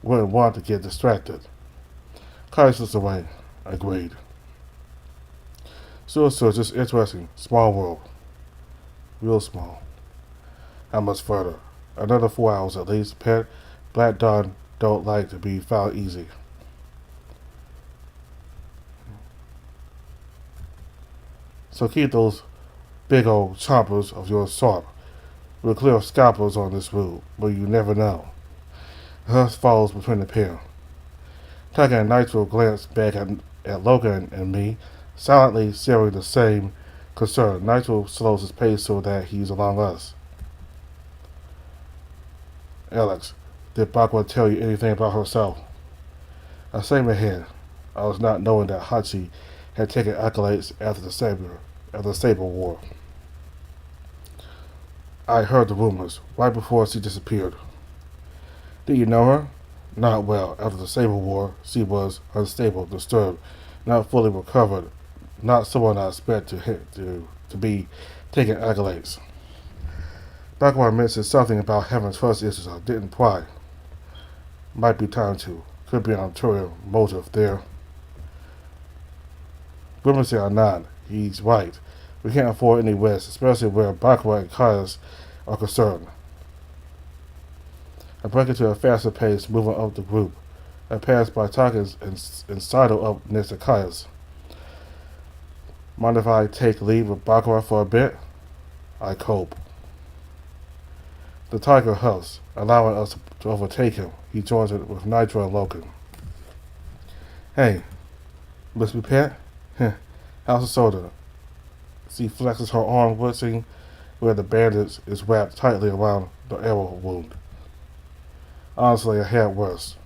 Wouldn't want to get distracted. Caius looks away. Agreed. So, just interesting. Small world. Real small. How much further? Another 4 hours at least. Pet, Black Dawn don't like to be found easy. So keep those big old chompers of yours sharp. We'll clear of scalpels on this route, but you never know. The husk falls between the pair. Tiger and Nitro glance back at Logan and me, silently sharing the same concern. Nitro slows his pace so that he's along us. Alex, did Bakawa tell you anything about herself? I say my head. I was not knowing that Hachi had taken accolades after the Saber War. I heard the rumors right before she disappeared. Did you know her? Not well. After the Saber War, she was unstable, disturbed, not fully recovered, not someone I expect to be taking accolades. Bakawa mentioned something about having trust issues. I didn't pry. Might be time to. Could be an ulterior motive there. Women say I'm not. He's right. We can't afford any rest, especially where Bakawa and Caius are concerned. I break into a faster pace, moving up the group. I pass by Takis and sidle up next to Caius. Mind if I take leave of Bakawa for a bit? I cope. The tiger huffs, allowing us to overtake him. He joins it with Nitro and Logan. Hey, must be Pat? How's the soda? She flexes her arm, wishing where the bandage is wrapped tightly around the arrow wound. Honestly, I had worse.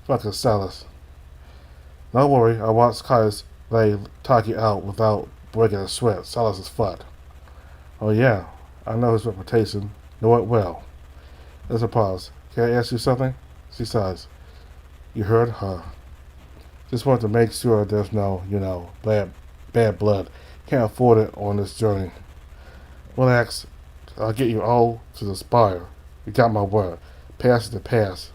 Fucking Silas. Don't worry, I watched Caius lay Taki out without breaking a sweat. Silas is fought. Oh yeah, I know his reputation. Know it well. There's a pause. Can I ask you something? She sighs. You heard her. Just want to make sure there's no, bad blood. Can't afford it on this journey. Relax. I'll get you all to the spire. You got my word. Pass is the pass.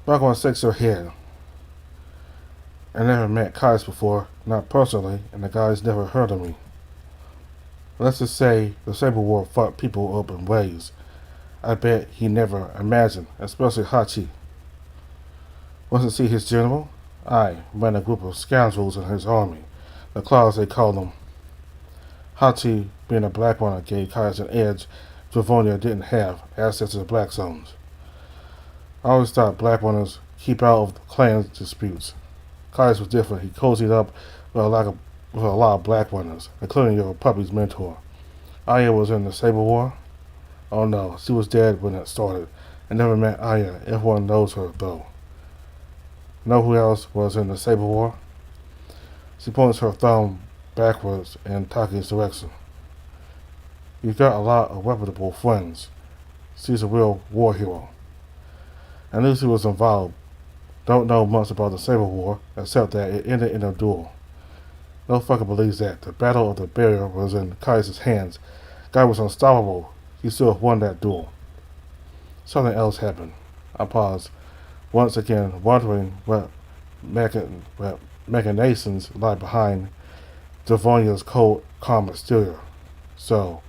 Bakawa shakes her head. I never met Caius before, not personally, and the guy's never heard of me. Let's just say the Saber War fucked people up in ways I bet he never imagined, especially Hachi. Wasn't she his general? I ran a group of scoundrels in his army. The Claws, they called them. Hachi, being a black one, gave Kaius an edge Dravonia didn't have, access to the black zones. I always thought black ones keep out of clan disputes. Kaius was different. He cozied up with a lot of black ones, including your puppy's mentor. Aya was in the Saber War. Oh no, she was dead when it started. I never met Aya. Everyone knows her, though. Know who else was in the Saber War? She points her thumb backwards in Taki's direction. You've got a lot of reputable friends. She's a real war hero. I knew she was involved. Don't know much about the Saber War, except that it ended in a duel. No fucker believes that. The Battle of the Barrier was in Kaiser's hands. Guy was unstoppable. He still won that duel. Something else happened. I paused, once again wondering what machinations lie behind Devonia's cold, calm exterior. So,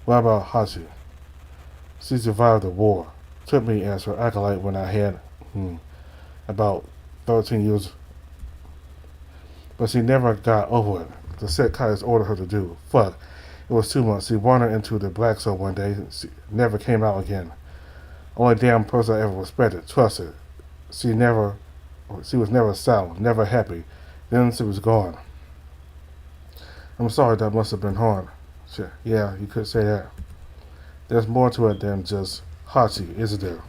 what about Hachi? She survived the war. Took me as her acolyte when I had, about 13 years. But she never got over it. The set Kaius ordered her to do. Fuck. It was too much. She wandered into the black zone one day. She never came out again. Only damn person I ever respected, trusted. She was never silent, never happy. Then she was gone. I'm sorry that must have been hard. Sure. Yeah, you could say that. There's more to it than just Hachi, isn't there?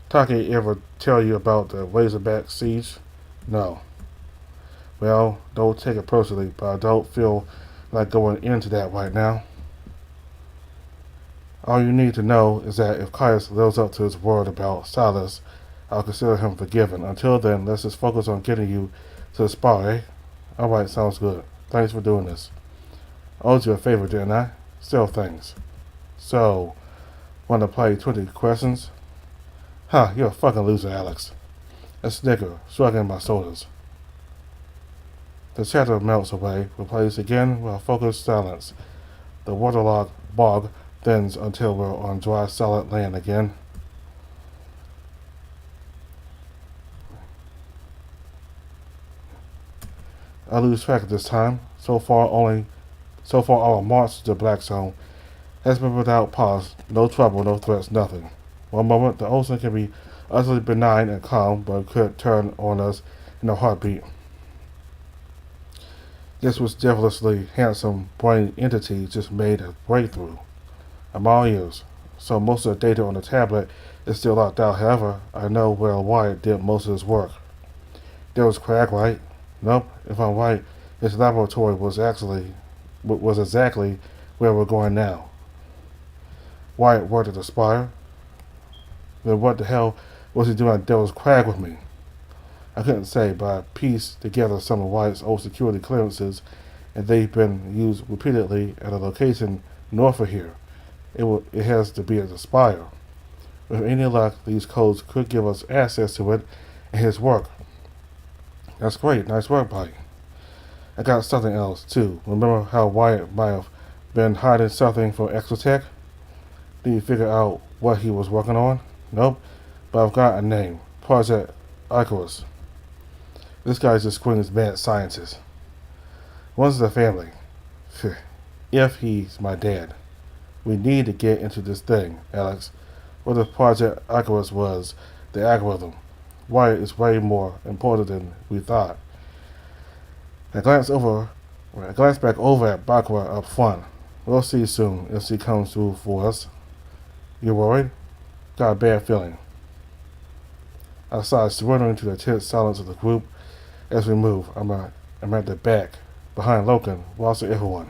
Taki ever tell you about the Razorback siege? No. Well, don't take it personally, but I don't feel like going into that right now. All you need to know is that if Kaius lives up to his word about Silas, I'll consider him forgiven. Until then, let's just focus on getting you to the spot, eh? Alright, sounds good. Thanks for doing this. I owed you a favor, didn't I? Still thanks. So, want to play 20 questions? You're a fucking loser, Alex. A snicker, shrugging my shoulders. The chatter melts away, replaced again with a focused silence. The waterlogged bog thins until we're on dry, solid land again. I lose track of this time. So far, our march to the Black Zone has been without pause. No trouble, no threats, nothing. One moment, the ocean can be utterly benign and calm, but it could turn on us in a heartbeat. This was devilishly handsome brain entity just made a breakthrough. I'm all ears. So most of the data on the tablet is still locked out. However, I know where Wyatt did most of his work. There was Crag, right? Nope. If I'm right, his laboratory was exactly where we're going now. Wyatt worked at the Spire. Then what the hell was he doing at Devil's Crag with me? I couldn't say, but I pieced together some of Wyatt's old security clearances, and they've been used repeatedly at a location north of here. It has to be at the Spire. With any luck, these codes could give us access to it and his work. That's great. Nice work, buddy. I got something else, too. Remember how Wyatt might have been hiding something from Exotech? Did you figure out what he was working on? Nope. But I've got a name. Project Icarus. This guy just screams mad scientist. One's the family. If he's my dad. We need to get into this thing, Alex. What if Project Icarus was the algorithm? Wyatt is way more important than we thought. I glanced back over at Bakura up front. We'll see soon if she comes through for us. You worried? Got a bad feeling. I started surrendering to the tense silence of the group as we move. I'm at the back, behind Loken, watching everyone.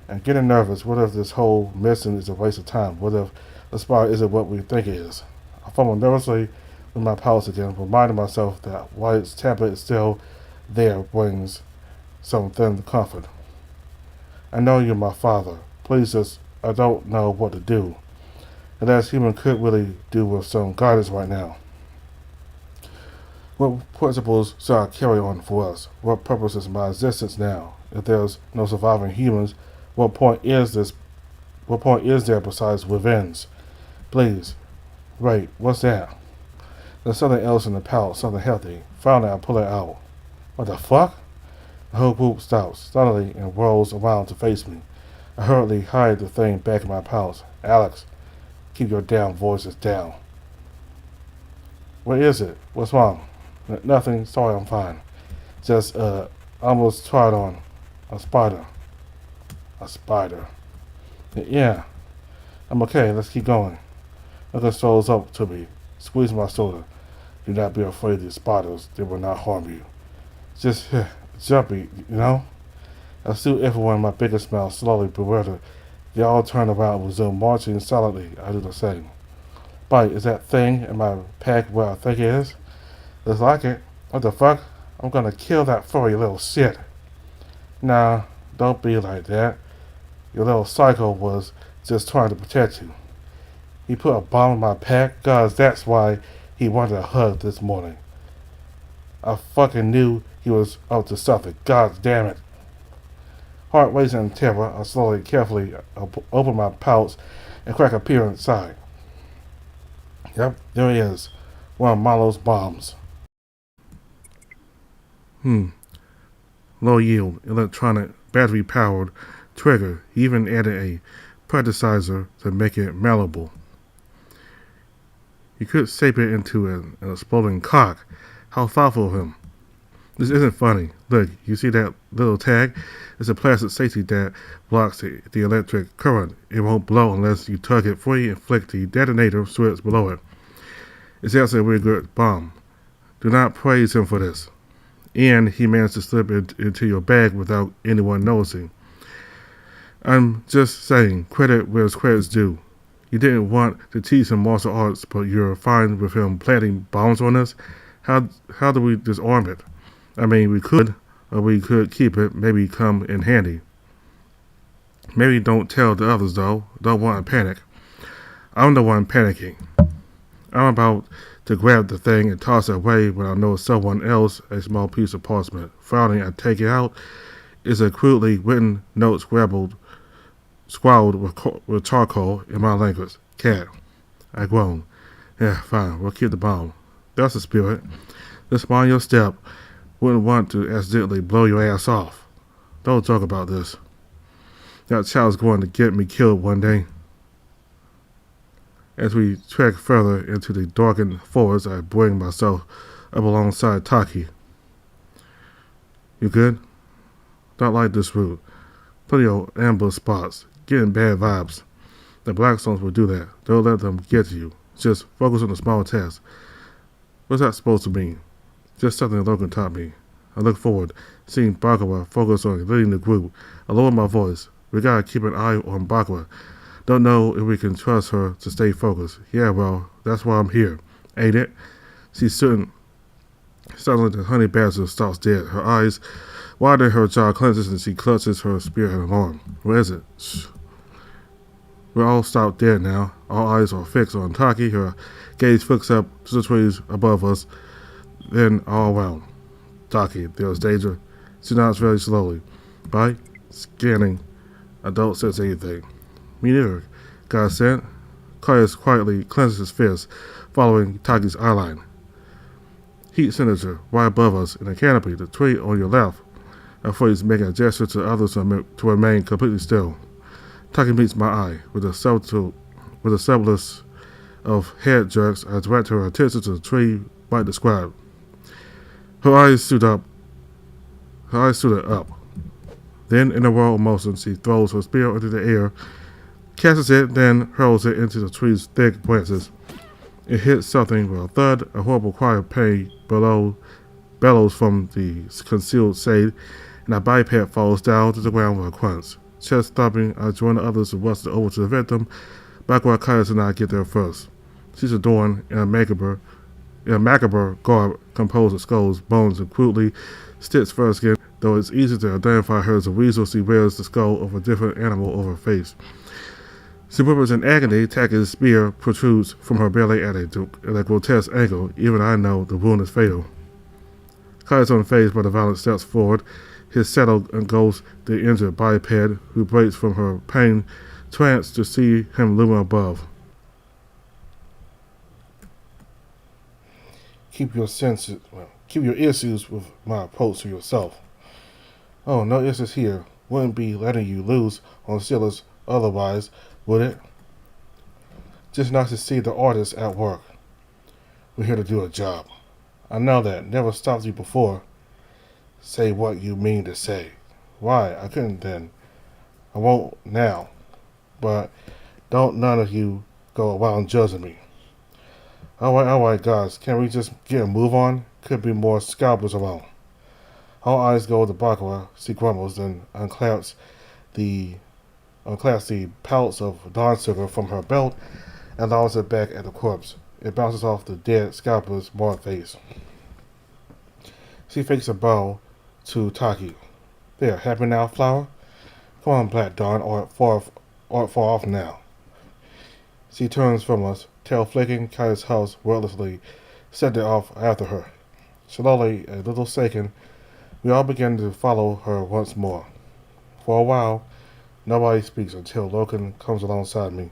I'm getting nervous. What if this whole mission is a waste of time? What if the spot isn't what we think it is? I fumbled nervously with my pulse again, reminding myself that Wyatt's tablet is still there brings some thin comfort. I know you're my father. Please just, I don't know what to do. And as human could really do with some guidance right now. What principles shall I carry on for us? What purpose is my existence now? If there's no surviving humans, what point is there besides revenge? Please. Wait, what's that? There's something else in the palate, something healthy, Finally, I pull it out. What the fuck? The whole group stops suddenly and rolls around to face me. I hurriedly hide the thing back in my pouch. Alex, keep your damn voices down. What is it? What's wrong? Nothing. Sorry, I'm fine. Just, almost tried on a spider. A spider. Yeah, I'm okay. Let's keep going. Lucas strolls up to me, squeezing my shoulder. Do not be afraid of these spiders. They will not harm you. Just jumpy, you know? I soothe everyone in my biggest smile, slowly bewildered. They all turn around and resume marching silently. I do the same. Bite, is that thing in my pack where I think it is? Looks like it. What the fuck? I'm gonna kill that furry little shit. Nah, don't be like that. Your little psycho was just trying to protect you. He put a bomb in my pack, cause that's why he wanted a hug this morning. I fucking knew he was up to something. God damn it. Heart racing in terror, I slowly, carefully open my pouch and crack a peer inside. Yep, there he is. One of Milo's bombs. Low yield, electronic, battery powered trigger. He even added a predecessor to make it malleable. You could shape it into an exploding cock. How thoughtful of him. This isn't funny. Look, you see that little tag? It's a plastic safety that blocks the electric current. It won't blow unless you tug it free and flick the detonator switch below it. It's actually a really good bomb. Do not praise him for this. And he managed to slip it into your bag without anyone noticing. I'm just saying, credit where credit's due. You didn't want to teach him martial arts, but you're fine with him planting bombs on us? How do we disarm it? I mean, we could, or we could keep it, maybe come in handy. Maybe don't tell the others, though. Don't want to panic. I'm the one panicking. I'm about to grab the thing and toss it away when I notice someone else, a small piece of parchment. Frowning, I take it out. It's a crudely written note scrawled with charcoal in my language. Cat. I groan. Yeah, fine. We'll keep the bomb. That's the spirit. Just mind your step. Wouldn't want to accidentally blow your ass off. Don't talk about this. That child's going to get me killed one day. As we trek further into the darkened forest, I bring myself up alongside Taki. You good? Don't like this route. Plenty of ambush spots. Getting bad vibes. The Blackstones will do that. Don't let them get to you. Just focus on the small task. What's that supposed to mean? Just something Logan taught me. I look forward, seeing Bakawa focus on leading the group. I lower my voice. We gotta keep an eye on Bakawa. Don't know if we can trust her to stay focused. Yeah, well, that's why I'm here. Ain't it? She's certain. Suddenly the honey badger stops dead. Her eyes widen, her jaw clenches, and she clutches her spearhead alarm. Where is it? Shh. We're all stopped dead now. All eyes are fixed on Taki. Her gaze flicks up to the trees above us, then all around. Taki, there's danger. She nods very slowly. By scanning, I don't sense anything. Me neither. Got a scent? Caius quietly clenches his fist, following Taki's eyeline. Heat signature right above us in a canopy, the tree on your left. I freeze, making a gesture to others to remain completely still. Taki meets my eye. With a semblance of head jerks, I direct her attention to the tree Mike described. Her eyes stood up. Then, in a whirl of motion, she throws her spear into the air, catches it, then hurls it into the tree's thick branches. It hits something with a thud. A horrible cry of pain bellows from the concealed shade, and a biped falls down to the ground with a crunch. Chest thumping, I join the others and rush over to the victim, back where Caius and I get there first. She's adorned in a macabre garb composed of skulls, bones, and crudely stitched fur skin, though it's easy to identify her as a weasel. She wears the skull of a different animal over her face. She whimpers in agony. Taki's spear protrudes from her belly at a grotesque angle. Even I know the wound is fatal. Caius, unfazed by the violent, steps forward. His shadow engulfs the injured biped, who breaks from her pain trance to see him looming above. keep your issues with my approach to yourself. Oh, no issues here. Wouldn't be letting you loose on Silas otherwise, would it? Just nice to see the artist at work. We're here to do a job. I know that. Never stopped you before. Say what you mean to say. Why? I couldn't then. I won't now. But don't none of you go around judging me. Alright, guys. Can we just get a move on? Could be more scalpers around. Our eyes go to Barbara. She grumbles and unclasps the pouch of Dawn sugar from her belt and lowers it back at the corpse. It bounces off the dead scalper's marred face. She fakes a bow to Taki. There, happy now, Flower? Come on, Black Dawn, or far off now. She turns from us, tail flicking, Kai's house wordlessly set it off after her. Slowly, a little shaken, we all begin to follow her once more. For a while, nobody speaks until Logan comes alongside me.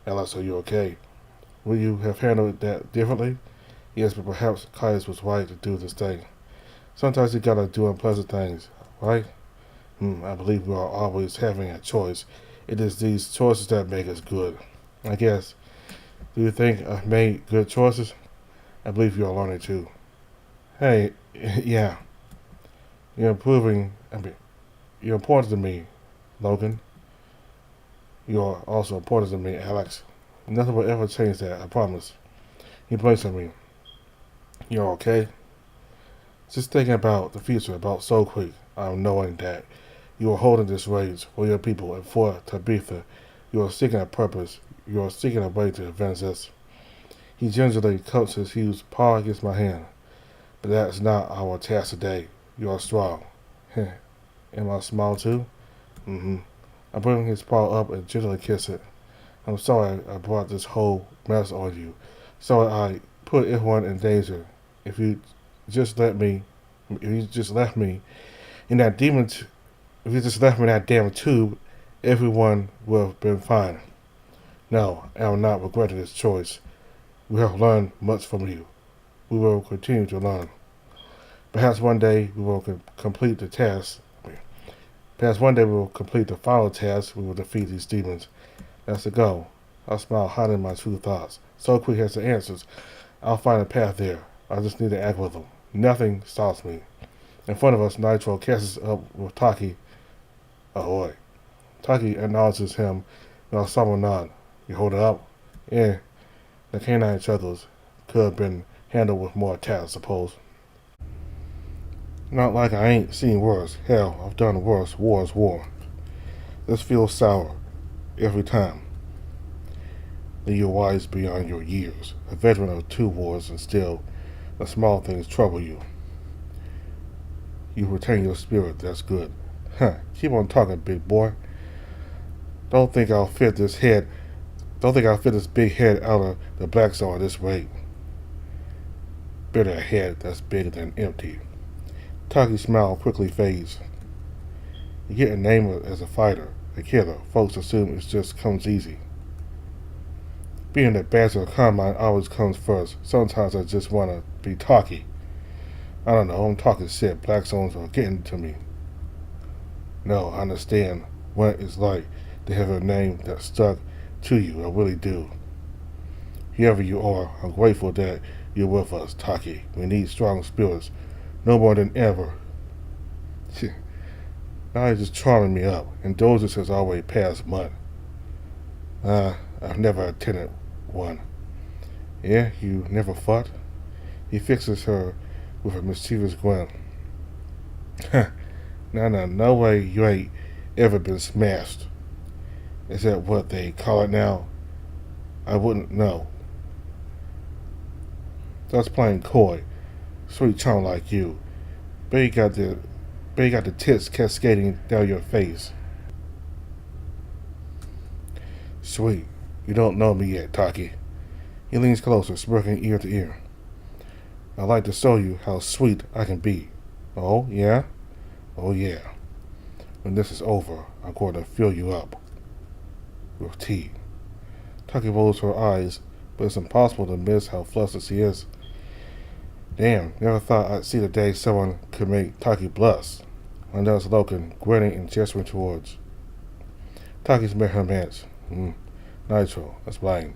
Alice, are you okay? Would you have handled that differently? Yes, but perhaps Kaius was right to do this thing. Sometimes you gotta do unpleasant things, right? I believe we are always having a choice. It is these choices that make us good. I guess. Do you think I've made good choices? I believe you are learning too. Hey, yeah. You're important to me, Logan. You are also important to me, Alex. Nothing will ever change that, I promise. He blinks at me. You're okay? Just thinking about the future, about Soulcreek. I'm knowing that you are holding this rage for your people and for Tabitha. You are seeking a purpose. You are seeking a way to avenge this. He gingerly cups his huge paw against my hand. But that is not our task today. You are strong. Am I small too? I bring his paw up and gently kiss it. I'm sorry I brought this whole mess on you. Sorry I put everyone in danger. If you just left me in that damn tube, everyone would have been fine. No, I am not regretting this choice. We have learned much from you. We will continue to learn. Perhaps one day we will complete the task. Perhaps one day we will complete the final task. We will defeat these demons. That's the goal. I smile, hiding my true thoughts. Soulcreek has the answers. I'll find a path there. I just need to act with them. Nothing stops me. In front of us, Nitro catches up with Taki. Ahoy. Taki acknowledges him with a solemn nod. You hold it up? Yeah. The canine chuckles. Could have been handled with more tact, I suppose. Not like I ain't seen worse. Hell, I've done worse. War is war. This feels sour. Every time. You're wise beyond your years. A veteran of 2 wars, and still, the small things trouble you. You retain your spirit. That's good. Keep on talking, big boy. Don't think I'll fit this big head out of the black zone this rate. Better a head that's bigger than empty. Taki's smile quickly fades. You get a name as a fighter, a killer. Folks assume it just comes easy. Being a badger of Carmine always comes first. Sometimes I just want to be Taki. I don't know, I'm talking shit. Black zones are getting to me. No, I understand what it's like to have a name that stuck to you. I really do. Whoever you are, I'm grateful that you're with us, Taki. We need strong spirits. No more than ever. Now you're just charming me up. Indulgence has always passed mud. I've never attended one. Yeah, you never fought? He fixes her with a mischievous grin. No way you ain't ever been smashed. Is that what they call it now? I wouldn't know. That's playing coy. Sweet charm like you. Bet you got the tits cascading down your face. Sweet. You don't know me yet, Taki. He leans closer, smirking ear to ear. I'd like to show you how sweet I can be. Oh, yeah? Oh, yeah. When this is over, I'm going to fill you up with tea. Taki rolls her eyes, but it's impossible to miss how flustered she is. Damn, never thought I'd see the day someone could make Taki blush. I noticed Logan grinning and gesturing towards. Taki's met her match. Nitro, explained.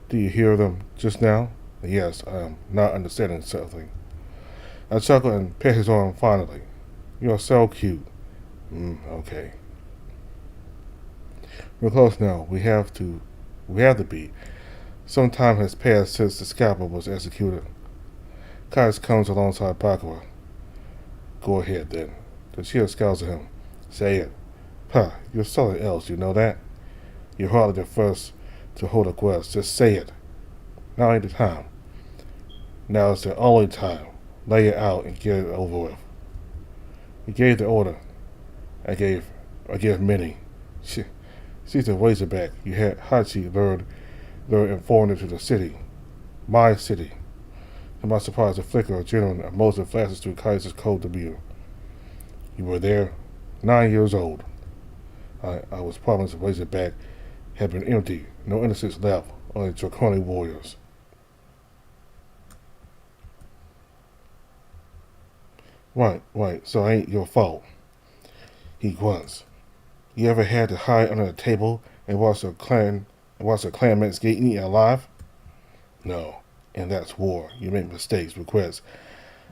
Do you hear them just now? Yes, I am not understanding something. I chuckled and pat his arm fondly. You're so cute. Okay. We're close now. We have to be. Some time has passed since the scalper was executed. Kai's comes alongside Bakura. Go ahead then. The chief scowls at him. Say it. Huh, you're something else, you know that? You're hardly the first to hold a quest. Just say it. Now ain't the time. Now is the only time. Lay it out and get it over with. He gave the order. I gave many. She's a razorback. You had Hachi lured and forwarded to the city. My city. To my surprise, a flicker of genuine emotion flashes through Kaiser's cold demeanor. You were there, 9 years old. I was promised a razorback had been empty, no innocents left, only draconic warriors. Right, so it ain't your fault. He grunts. You ever had to hide under a table and watch a clanmates get eaten alive? No, and that's war. You make mistakes, regrets.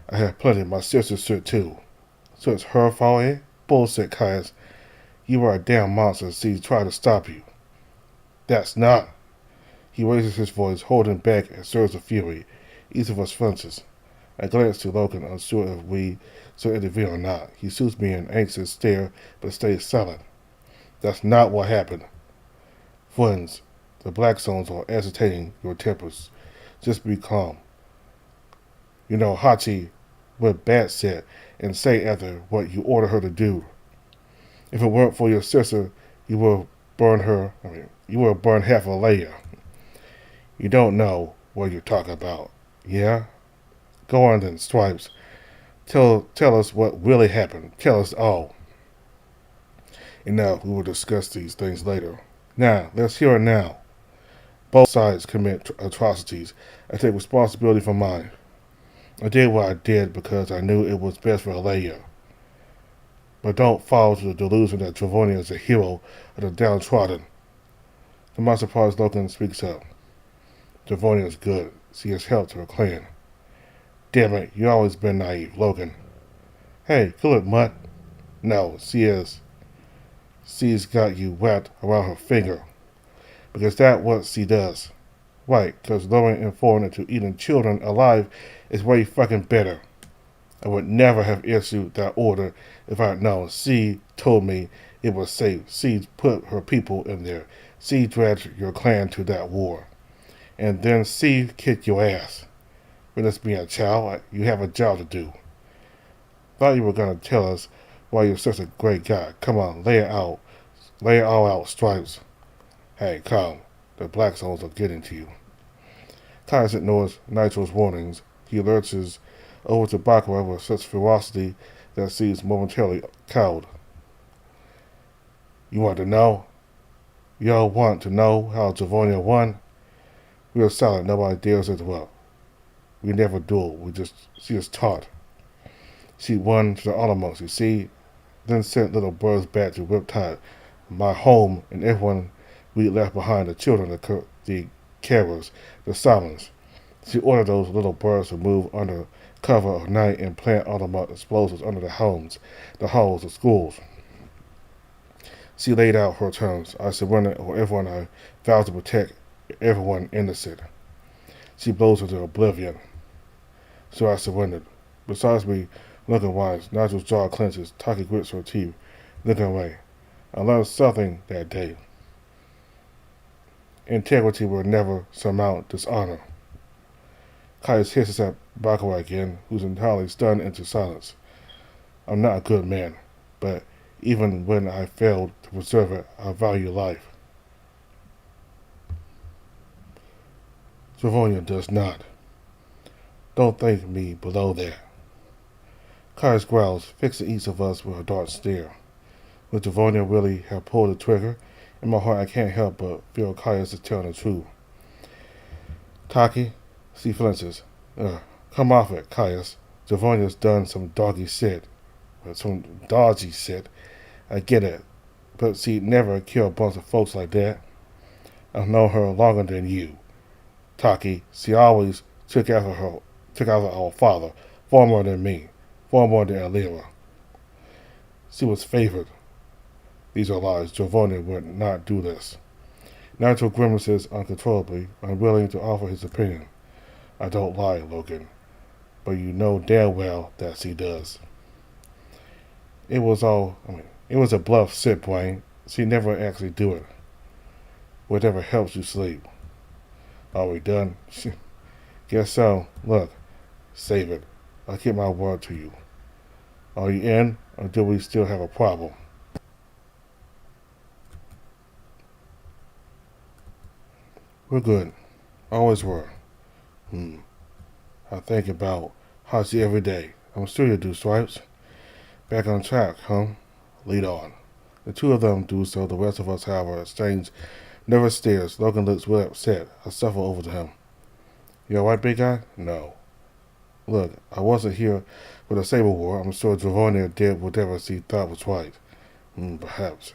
I have plenty. My sister should too. So it's her fault, eh? Bullshit, Caius. You are a damn monster, she tried to stop you. That's not. He raises his voice, holding back and surges of fury. Each of us flinches. I glance to Logan, unsure if we should intervene or not. He shoots me an anxious stare, but stays silent. That's not what happened. Friends, the black zones are agitating your tempers. Just be calm. You know, Hachi what Bat said and say after what you order her to do. If it weren't for your sister, you will burn half a layer. You don't know what you're talking about. Yeah? Go on then, Stripes. Tell us what really happened. Tell us all. Enough, we will discuss these things later. Now, let's hear it now. Both sides commit atrocities. I take responsibility for mine. I did what I did because I knew it was best for Alea. But don't fall to the delusion that Travonia is a hero of the downtrodden. To my surprise, Logan speaks up. Travonia is good. She has helped her clan. Damn it, you've always been naive, Logan. Hey, cool it, mutt. No, she is. She's got you wrapped around her finger. Because that's what she does. Right, because luring and forwarding into eating children alive is way fucking better. I would never have issued that order if I had known. She told me it was safe. She put her people in there. She dragged your clan to that war. And then she kicked your ass. For this being a child, you have a job to do. Thought you were going to tell us why you're such a great guy. Come on, lay it out. Lay it all out, Stripes. Hey, come. The black souls are getting to you. Caius ignores Nitro's warnings. He lurches over to Bakura with such ferocity that she's momentarily cowed. You want to know? Y'all want to know how Javonia won? We are silent. Nobody dares interrupt. We never duel. She is taught. She won to the uttermost, you see, then sent little birds back to Riptide, my home, and everyone we left behind, the children, the carers, the summons. She ordered those little birds to move under cover of night and plant automatic explosives under the homes, the halls, the schools. She laid out her terms. I surrendered for everyone. I vowed to protect everyone innocent. She blows into oblivion. So I surrendered. Besides me, looking wise, Nigel's jaw clenches. Taki grits her teeth, looking away. I learned something that day. Integrity will never surmount dishonor. Caius hisses at Bakura again, who's entirely stunned into silence. I'm not a good man, but even when I failed to preserve it, I value life. Travonia does not. Don't think me below that. Caius growls, fixing each of us with a dark stare. Would Travonia really have pulled the trigger? In my heart, I can't help but feel Caius is telling the truth. Taki, she flinches. Come off it, Caius. Javonia's done some doggy shit. Some dodgy shit. I get it. But she'd never kill a bunch of folks like that. I've known her longer than you. Taki, she always took after our father, far more than me, far more than Alira. She was favored. These are lies. Giovanni would not do this. Nigel grimaces uncontrollably, unwilling to offer his opinion. I don't lie, Logan, but you know damn well that she does. It was a bluff sit, Blaine. She never actually do it. Whatever helps you sleep. Are we done? Guess so. Look, save it. I'll keep my word to you. Are you in, or do we still have a problem? We're good. Always were. I think about Hachi every day. I'm sure you do, Stripes. Back on track, huh? Lead on. The two of them do so. The rest of us, however, exchange nervous stares. Logan looks really upset. I shuffle over to him. You alright, big guy? No. Look, I wasn't here for the Saber War. I'm sure Dravonia did whatever she thought was right. Perhaps.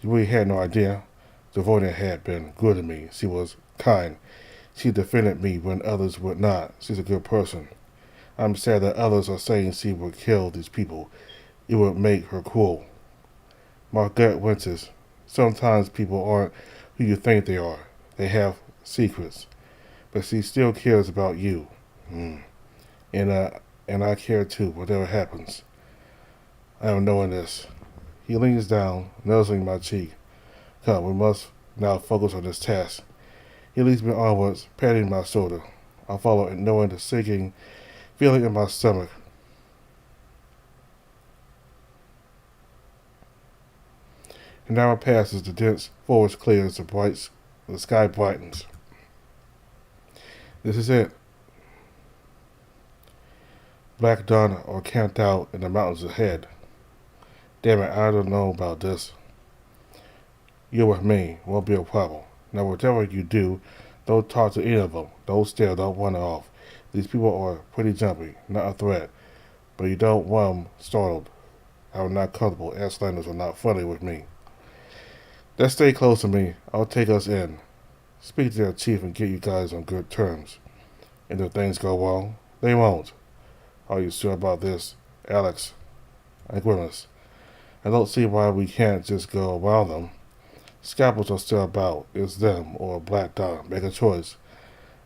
You really had no idea. Dravonia had been good to me. She was kind. She defended me when others would not. She's a good person. I'm sad that others are saying she would kill these people. It would make her cruel. My gut winces. Sometimes people aren't who you think they are. They have secrets. But she still cares about you. And I care too, whatever happens. I am knowing this. He leans down, nuzzling my cheek. Come, we must now focus on this task. He leads me onwards, patting my shoulder. I follow it, knowing the sinking feeling in my stomach. An hour passes, the dense forest clears, the sky brightens. This is it. Black dawn are camped out in the mountains ahead. Damn it, I don't know about this. You're with me, won't be a problem. Now whatever you do, don't talk to any of them. Don't stare, don't wander off. These people are pretty jumpy, not a threat. But you don't want them startled. I'm not comfortable. Aslanders are not friendly with me. Just stay close to me. I'll take us in. Speak to their chief and get you guys on good terms. And if things go wrong, they won't. Are you sure about this, Alex? I grimace. I don't see why we can't just go around them. Scalpels are still about. It's them or Black Dawn. Make a choice.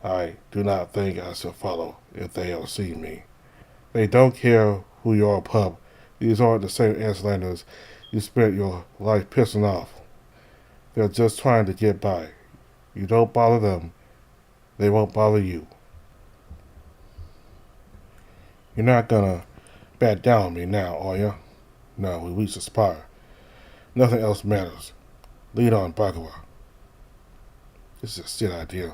I do not think I shall follow if they ever see me. They don't care who you are, pup. These aren't the same Aslanders you spent your life pissing off. They're just trying to get by. You don't bother them, they won't bother you. You're not gonna bat down on me now, are you? No, we reached the spire. Nothing else matters. Lead on, Bakawa. This is a shit idea.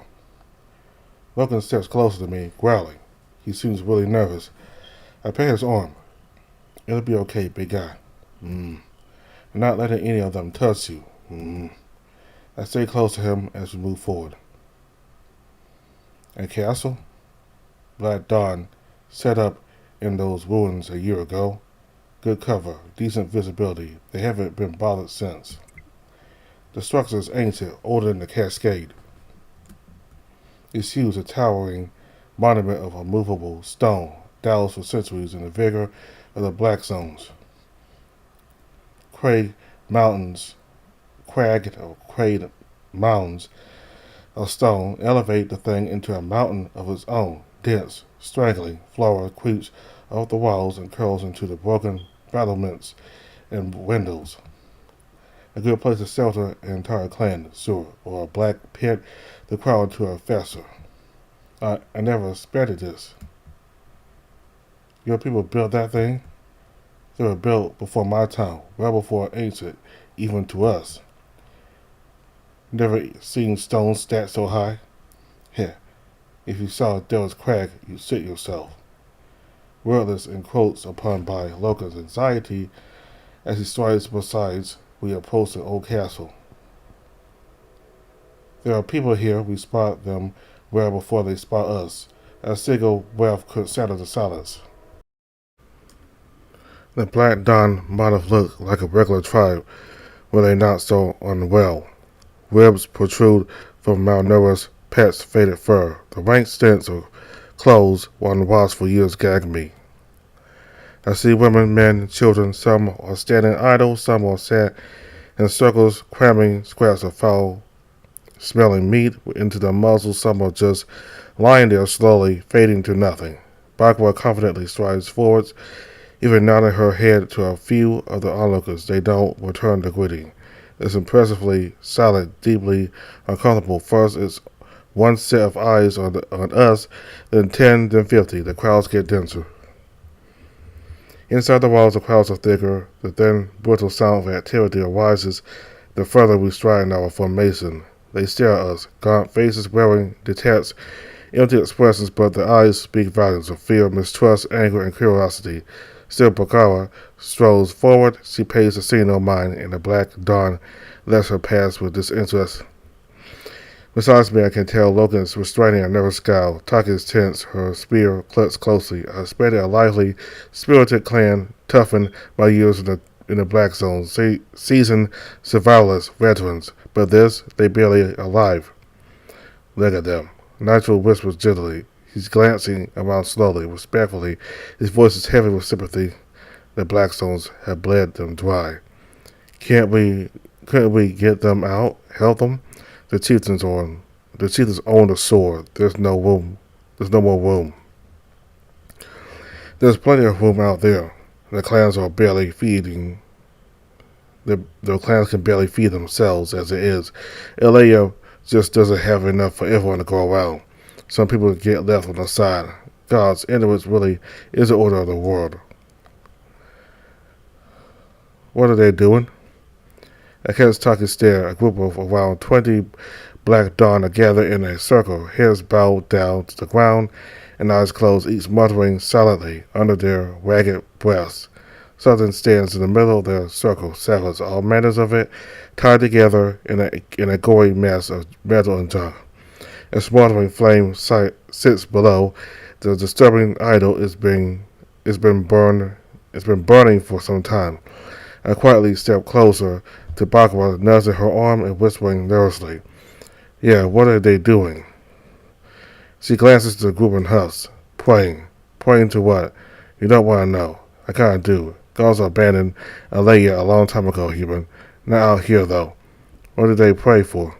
Logan steps closer to me, growling. He seems really nervous. I pat his arm. It'll be okay, big guy. I'm not letting any of them touch you. I stay close to him as we move forward. A castle? Black Dawn, set up in those ruins a year ago. Good cover, decent visibility. They haven't been bothered since. The structure is ancient, older than the Cascade. It's huge, a towering monument of immovable stone, doused for centuries in the vigor of the Black Zones. Cragg mounds of stone elevate the thing into a mountain of its own. Dense, straggling flora creeps off the walls and curls into the broken battlements and windows. A good place to shelter an entire clan, sure, or a black pit to crawl into a fester. I never expected this. Your people built that thing? They were built before my time, well before ancient, even to us. Never seen stone stacked so high? Heh, if you saw Devil's Crag, you'd shit yourself. Wordless and quotes upon by Logan's anxiety as he strides beside, we approach the old castle. There are people here. We spot them well before they spot us. A single breath could settle the silence. The Black Dawn might have looked like a regular tribe were they not so unwell. Ribs protrude from malnourished pets' faded fur. The rank stench of clothes one washed for years gag me. I see women, men, children. Some are standing idle, some are sat in circles, cramming scraps of foul-smelling meat into their muzzles. Some are just lying there slowly, fading to nothing. Bakwa confidently strides forwards, even nodding her head to a few of the onlookers. They don't return the greeting. It's impressively silent, deeply uncomfortable. First, it's one set of eyes on us, then 10, then 50. The crowds get denser. Inside the walls, the crowds are thicker. The thin, brutal sound of activity arises the further we stride in our formation. They stare at us, gaunt faces wearing detached, empty expressions, but their eyes speak volumes of fear, mistrust, anger, and curiosity. Still, Bakara strolls forward. She pays the scene no mind, and the Black Dawn lets her pass with disinterest. Besides me, I can tell Logan is restraining a nervous scowl. Taki is tense, her spear clutched closely. I expected a lively, spirited clan, toughened by years in the Black Zone, seasoned survivalists, veterans. But this, they barely alive. Look at them. Nigel whispers gently. He's glancing around slowly, respectfully. His voice is heavy with sympathy. The Blackstones have bled them dry. Couldn't we get them out? Help them? The chieftains own the sword. There's no room. There's no more room. There's plenty of room out there. The clans are barely feeding. The clans can barely feed themselves as it is. Elia just doesn't have enough for everyone to go around. Some people get left on the side. God's influence really is the order of the world. What are they doing? I catch Taki stare. A group of around 20 Black Dawn are gathered in a circle, heads bowed down to the ground and eyes closed, each muttering silently under their ragged breaths. Something stands in the middle of their circle, salads, all manners of it, tied together in a gory mass of metal and junk. A smoldering flame sits below. The disturbing idol has been burning for some time. I quietly step closer to Bakwa, nudging her arm and whispering nervously, "Yeah, what are they doing?" She glances to the group and huffs. Praying. Praying to what? You don't want to know. I kinda do. Gods abandoned Alea a long time ago, human. Not out here, though. What did they pray for?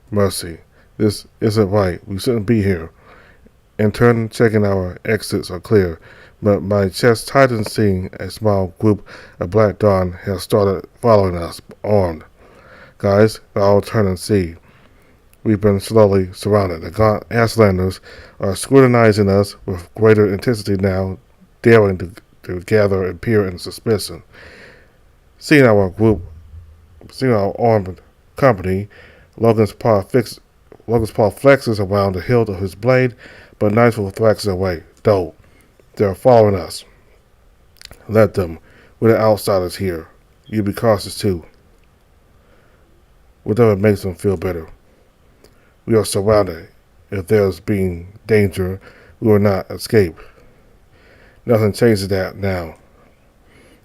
Mercy. This isn't right. We shouldn't be here. In turn, checking our exits are clear, but my chest tightens seeing a small group of Black Dawn has started following us, armed. Guys, they all turn and see. We've been slowly surrounded. The gaunt Ashlanders are scrutinizing us with greater intensity now, daring to gather and peer in suspicion. Seeing our armed company, Logan's paw flexes around the hilt of his blade, but Nigel thracks away. Don't. They're following us. Let them. We're the outsiders here. You be cautious too. Whatever makes them feel better. We are surrounded. If there's been danger, we will not escape. Nothing changes that now.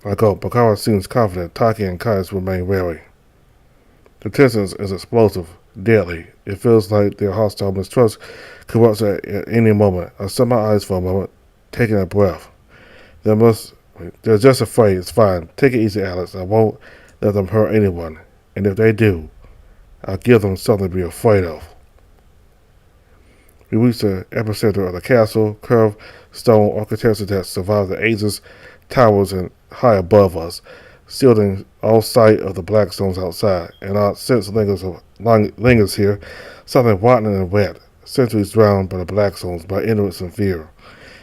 I go. Bakara seems confident. Taki and Kais remain wary. The tension is explosive, deadly. It feels like their hostile mistrust corrupts at any moment. I set my eyes for a moment, taking a breath. They're just afraid. It's fine. Take it easy, Alex. I won't let them hurt anyone. And if they do, I'll give them something to be afraid of. We reach the epicenter of the castle, curved stone architecture that survived the ages, towers and high above us, shielding all sight of the Blackstones outside. And our sense lingers here, something rotten and wet, centuries drowned by the Blackstones, by ignorance and fear.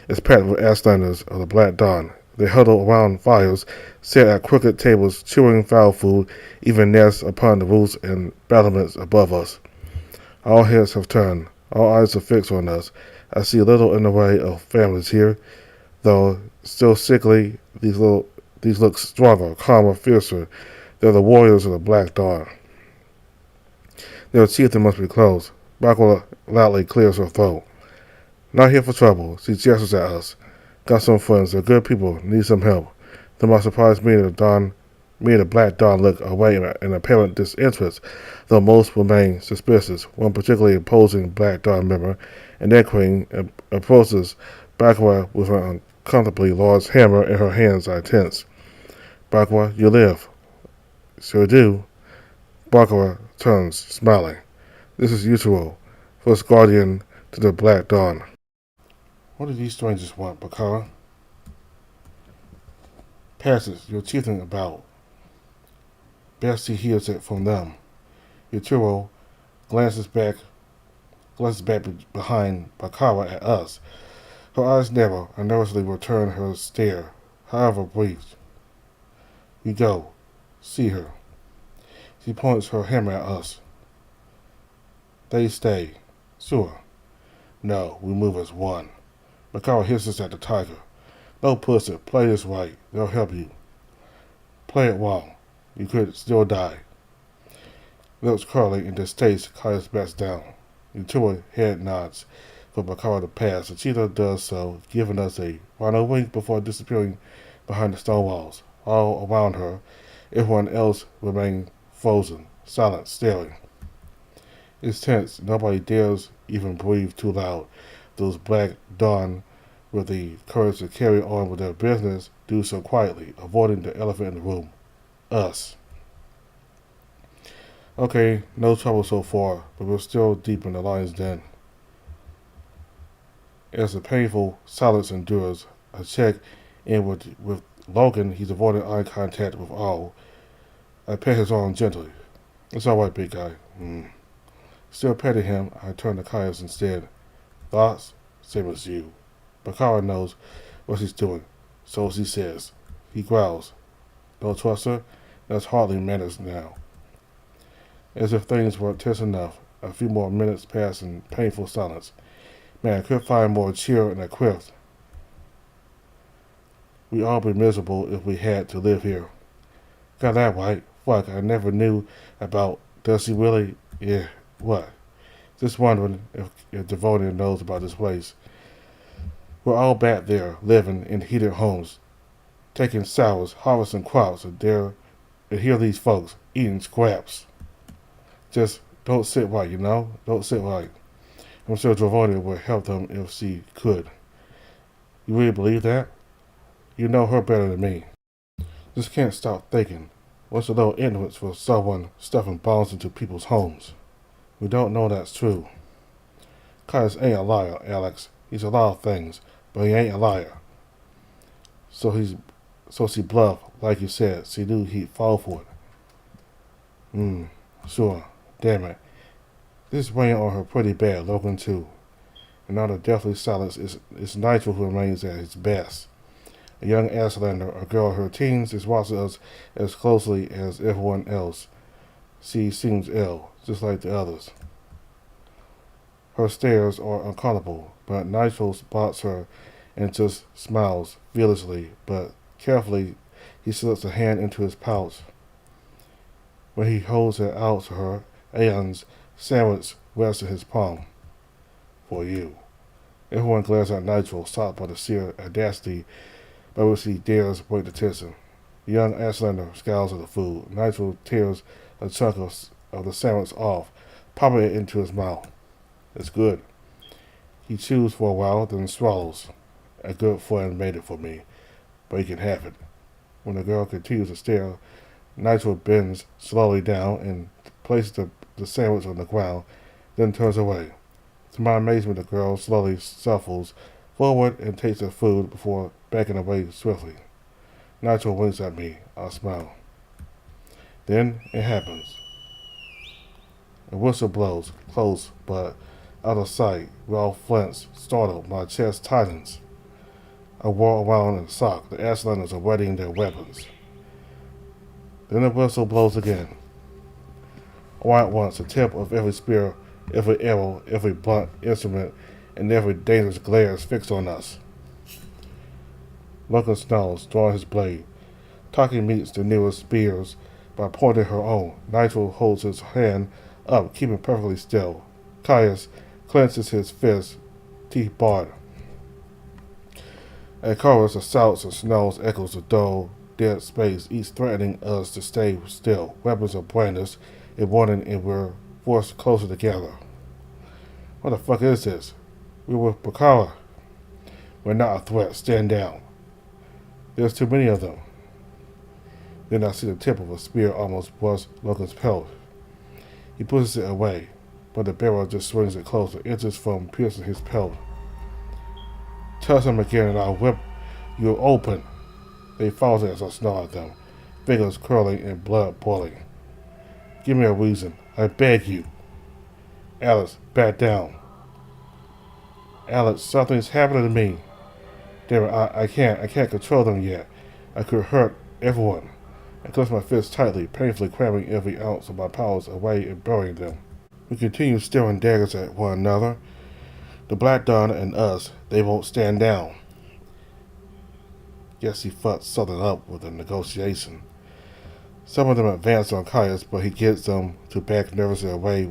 It's packed with Ashlanders of the Black Dawn. They huddle around fires, sit at crooked tables, chewing foul food, even nest upon the roofs and battlements above us. All heads have turned. All eyes are fixed on us. I see little in the way of families here, though still sickly. These look stronger, calmer, fiercer. They're the warriors of the Black Dawn. Their chieftain must be close. Bakwa loudly clears her throat. Not here for trouble. She gestures at us. Got some friends. They're good people. Need some help. To my surprise, me and the Black Dawn look away in apparent disinterest, though most remain suspicious. One particularly imposing Black Dawn member, and their queen, approaches Bakwa with an uncomfortably large hammer in her hands are tense. Bakwa, you live. Sure do. Bakwa turns, smiling. This is Utero, first guardian to the Black Dawn. What do these strangers want, Bakara? Passes, you're teething about. Best he hears it from them. Utero glances back behind Bakara at us. Her eyes narrow and nervously return her stare, however brief. You go. See her. She points her hammer at us. They stay. Sure. No, we move as one. Bakara hisses at the tiger. No pussy, play this right. They'll help you. Play it wrong. You could still die. Lips curling in distaste, Caius backs down. Utua head nods for Bakara to pass. The cheetah does so, giving us a final wink before disappearing behind the stone walls. All around her, everyone else remained frozen, silent, staring. It's tense. Nobody dares even breathe too loud. Those Black Dawn, with the courage to carry on with their business, do so quietly, avoiding the elephant in the room. Us. Okay, no trouble so far, but we're still deep in the lion's den. As the painful silence endures, I check in with Logan. He's avoiding eye contact with all. I pat his arm gently. It's all right, big guy. Still petting him, I turn to Caius instead. Thoughts? Same as you. Bakara knows what she's doing, so she says. He growls. Don't trust her? That's hardly manners now. As if things weren't tense enough, a few more minutes pass in painful silence. Man, I could find more cheer and a quiff. We'd all be miserable if we had to live here. Got that right. Fuck, I never knew about. Does he really? Yeah, what? Just wondering if Devonia knows about this place. We're all back there, living in heated homes, taking showers, harvesting crops, and here these folks, eating scraps. Just don't sit right, you know? Don't sit right. I'm sure Devonia would help them if she could. You really believe that? You know her better than me. Just can't stop thinking. What's a little ignorance for someone stuffing bombs into people's homes? We don't know that's true. Caius ain't a liar, Alex. He's a lot of things, but he ain't a liar. So she bluffed, like you said. She knew he'd fall for it. Sure. Damn it. This is weighing on her pretty bad, Logan too. And now the deathly silence is Nigel who remains at his best. A young Ashlander, a girl in her teens, is watching us as closely as everyone else. She seems ill, just like the others. Her stares are uncomfortable, but Nigel spots her and just smiles fearlessly, but carefully he slips a hand into his pouch. When he holds it out to her, Aeon's sandwich rests in his palm. For you. Everyone glares at Nigel, shocked by the sheer audacity by which he dares break the tension. The young Ashlander scowls at the food. Nigel tears a chunk of the sandwich off, popping it into his mouth. It's good. He chews for a while, then swallows. A good friend made it for me, but he can have it. When the girl continues to stare, Nigel bends slowly down and places the sandwich on the ground, then turns away. To my amazement, the girl slowly shuffles forward and takes the food before backing away swiftly. Nigel winks at me. I smile. Then it happens. A whistle blows, close but out of sight. We all flinch, startled. My chest tightens. I whirl around in shock. The Ashlanders are readying their weapons. Then the whistle blows again. All at once, the tip of every spear, every arrow, every blunt instrument, and every dangerous glare is fixed on us. Logan snarls, drawing his blade. Taki meets the nearest spears by pointing her own. Nigel holds his hand up, keeping perfectly still. Caius clenches his fist, teeth bared. A chorus of shouts and snarls echoes the dull, dead space, each threatening us to stay still. Weapons are brandished, a warning, and we're forced closer together. What the fuck is this? We're with Bakara. We're not a threat. Stand down. There's too many of them. Then I see the tip of a spear almost brush Logan's pelt. He pushes it away, but the barrel just swings it closer, inches from piercing his pelt. Touch him again and I'll whip you open. They falls as I snarl at them, fingers curling and blood boiling. Give me a reason. I beg you. Alex, back down. Alex, something's happening to me. Damn it, I can't control them yet. I could hurt everyone. I clench my fists tightly, painfully cramming every ounce of my powers away and burying them. We continue staring daggers at one another. The Black Dawn and us, they won't stand down. Guess he fucked something up with the negotiation. Some of them advance on Caius, but he gets them to back nervously away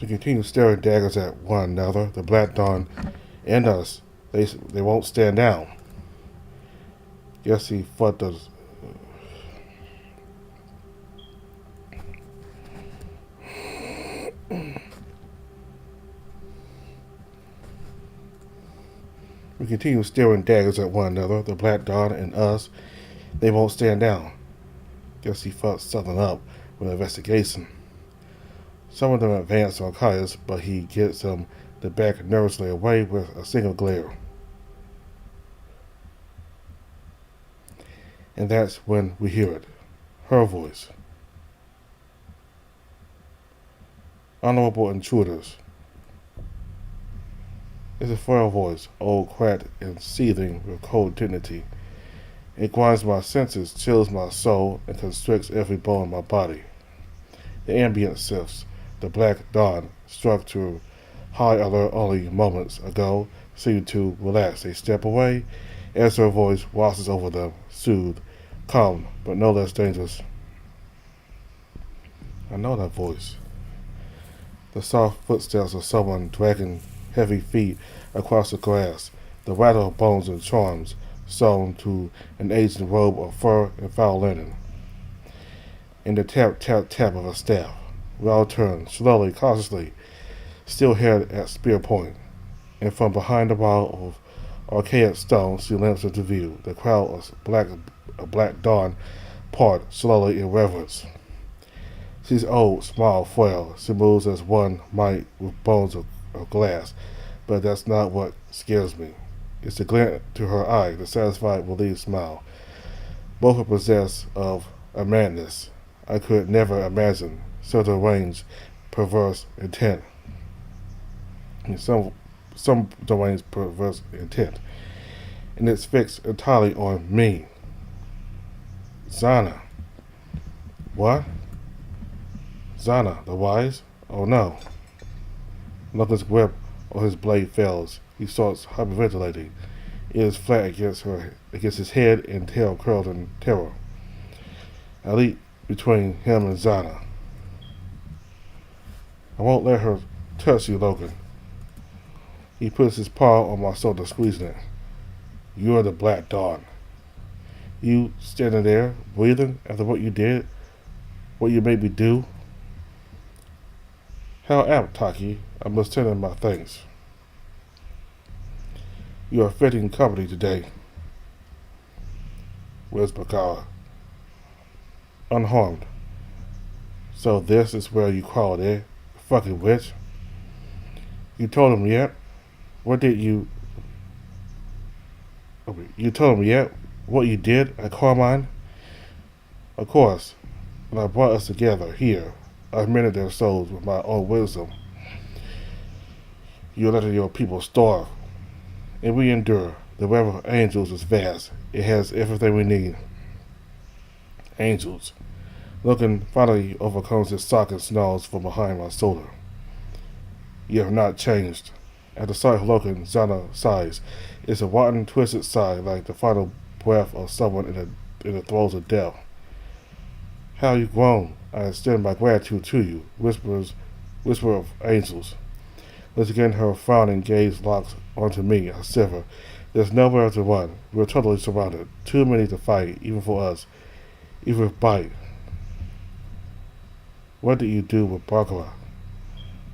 We continue staring daggers at one another. The Black Dawn and us, they won't stand down. Guess he fucked us. We continue staring daggers at one another. The Black Dawn and us, they won't stand down. Guess he fucked something up with an investigation. Some of them advance on Caius, but he gets them to back nervously away with a single glare. And that's when we hear it. Her voice. Honorable intruders. It's a frail voice, old, cracked, and seething with cold dignity. It grinds my senses, chills my soul, and constricts every bone in my body. The ambient shifts. The Black Dawn, struck to high alert only moments ago, seemed to relax a step away as her voice washes over them, soothed, calm, but no less dangerous. I know that voice. The soft footsteps of someone dragging heavy feet across the grass, the rattle of bones and charms sewn to an aged robe of fur and foul linen, and the tap, tap, tap of a staff. We all turn, slowly, cautiously, still headed at spear point, and from behind the wall of archaic stone she limps into view. The crowd of Black Dawn part slowly in reverence. She's old, small, frail. She moves as one might with bones of glass, but that's not what scares me. It's the glint to her eye, the satisfied, relieved smile. Both are possessed of a madness I could never imagine. So deranged, perverse intent. And some deranged, perverse intent. And it's fixed entirely on me. Zana. What? Zana, the wise? Oh no. Logan's grip on his blade fails. He starts hyperventilating. It is flat against his head and tail curled in terror. I leap between him and Zana. I won't let her touch you, Logan. He puts his paw on my shoulder, squeezing it. You're the Black Dawn. You standing there, breathing after what you did, what you made me do. How apt, Taki. I must tell him my thanks. You are fitting company today. Where's Bakara? Unharmed. So this is where you crawled, eh? Fucking witch. You told him yet? What did you... You told him yet what you did at Carmine? Of course. When I brought us together here, I mended their souls with my own wisdom. You letting your people starve. And we endure. The web of angels is vast. It has everything we need. Angels. Logan finally overcomes his sock and snarls from behind my shoulder. You have not changed. At the sight of Logan, Zana sighs. It's a rotten, twisted sigh like the final breath of someone in the throes of death. How you grown? I extend my gratitude to you. Whisper of angels. Once again, her frowning gaze locks onto me. I shiver. There's nowhere to run. We're totally surrounded. Too many to fight, even for us. Even with Bite. What did you do with Barbara?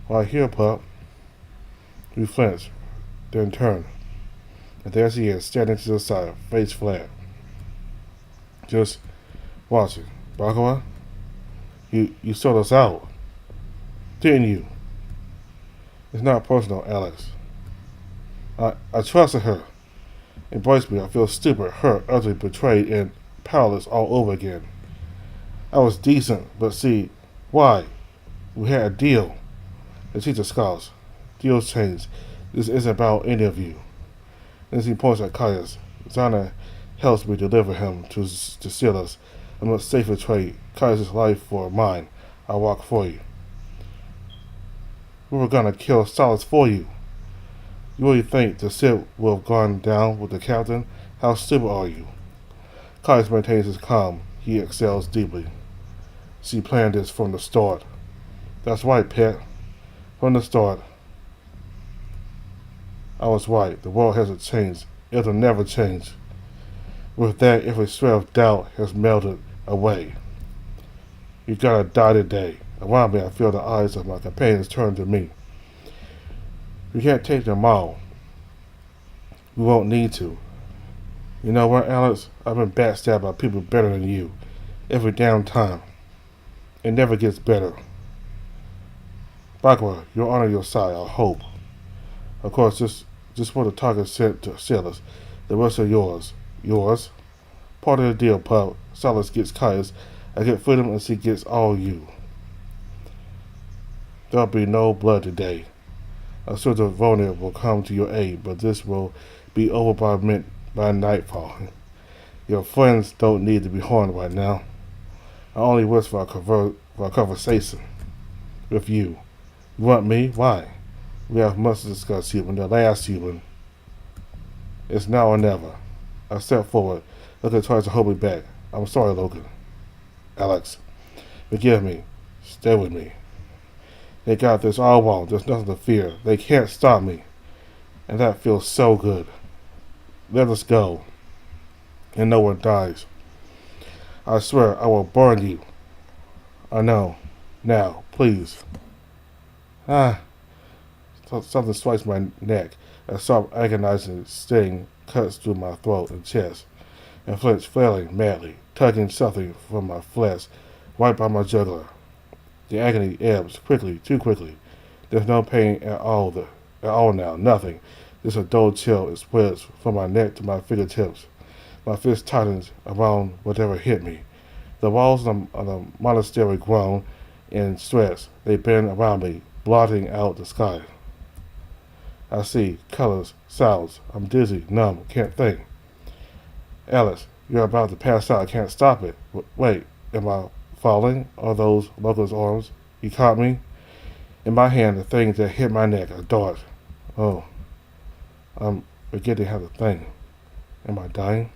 Right here, pup. We flinch, then turn. And there she is, standing to the side, face flat. Just watching. Barbara? You sold us out. Didn't you? It's not personal, Alex. I trusted her. Embrace me. I feel stupid, hurt, utterly betrayed, and powerless all over again. I was decent, but see, why? We had a deal. The teacher scoffs. Deals change. This isn't about any of you. Then he points at Caius. Zana helps me deliver him to seal us. I must safely trade Caius' life for mine. I'll walk for you. We were gonna kill Solace for you. You really think the ship will have gone down with the captain? How stupid are you? Caius maintains his calm. He exhales deeply. She planned this from the start. That's right, pet. From the start. I was right. The world hasn't changed. It'll never change. With that, every shred of doubt has melted away. You gotta die today. Around me, I feel the eyes of my companions turn to me. We can't take them all. We won't need to. You know what, Alex? I've been backstabbed by people better than you. Every damn time. It never gets better. Bakwa, you're on your side, I hope. Of course, just what the target sent to seal us. The rest are yours. Yours? Part of the deal, pup. Silas gets Caius. I get freedom and she gets all you. There'll be no blood today. A sort of Vonia will come to your aid, but this will be over by nightfall. Your friends don't need to be harmed right now. I only wish for a conversation with you. You want me? Why? We have much to discuss, human. The last human. It's now or never. I step forward. Logan tries to hold me back. I'm sorry, Logan. Alex, forgive me. Stay with me. They got this all wrong. There's nothing to fear. They can't stop me. And that feels so good. Let us go. And no one dies. I swear I will burn you. I know. Now, please. Something strikes my neck. A soft, agonizing sting cuts through my throat and chest, and flinch flailing madly, tugging something from my flesh right by my jugular. The agony ebbs quickly, too quickly. There's no pain at all now, nothing. Just a dull chill. It spreads from my neck to my fingertips. My fist tightens around whatever hit me. The walls of the monastery groan and stretch. They bend around me, blotting out the sky. I see colors, sounds. I'm dizzy, numb, can't think. Alice, you're about to pass out. I can't stop it. Wait, am I falling? Are those Logan's arms? He caught me. In my hand, the thing that hit my neck, a dart. Oh, I'm forgetting how to think. Am I dying?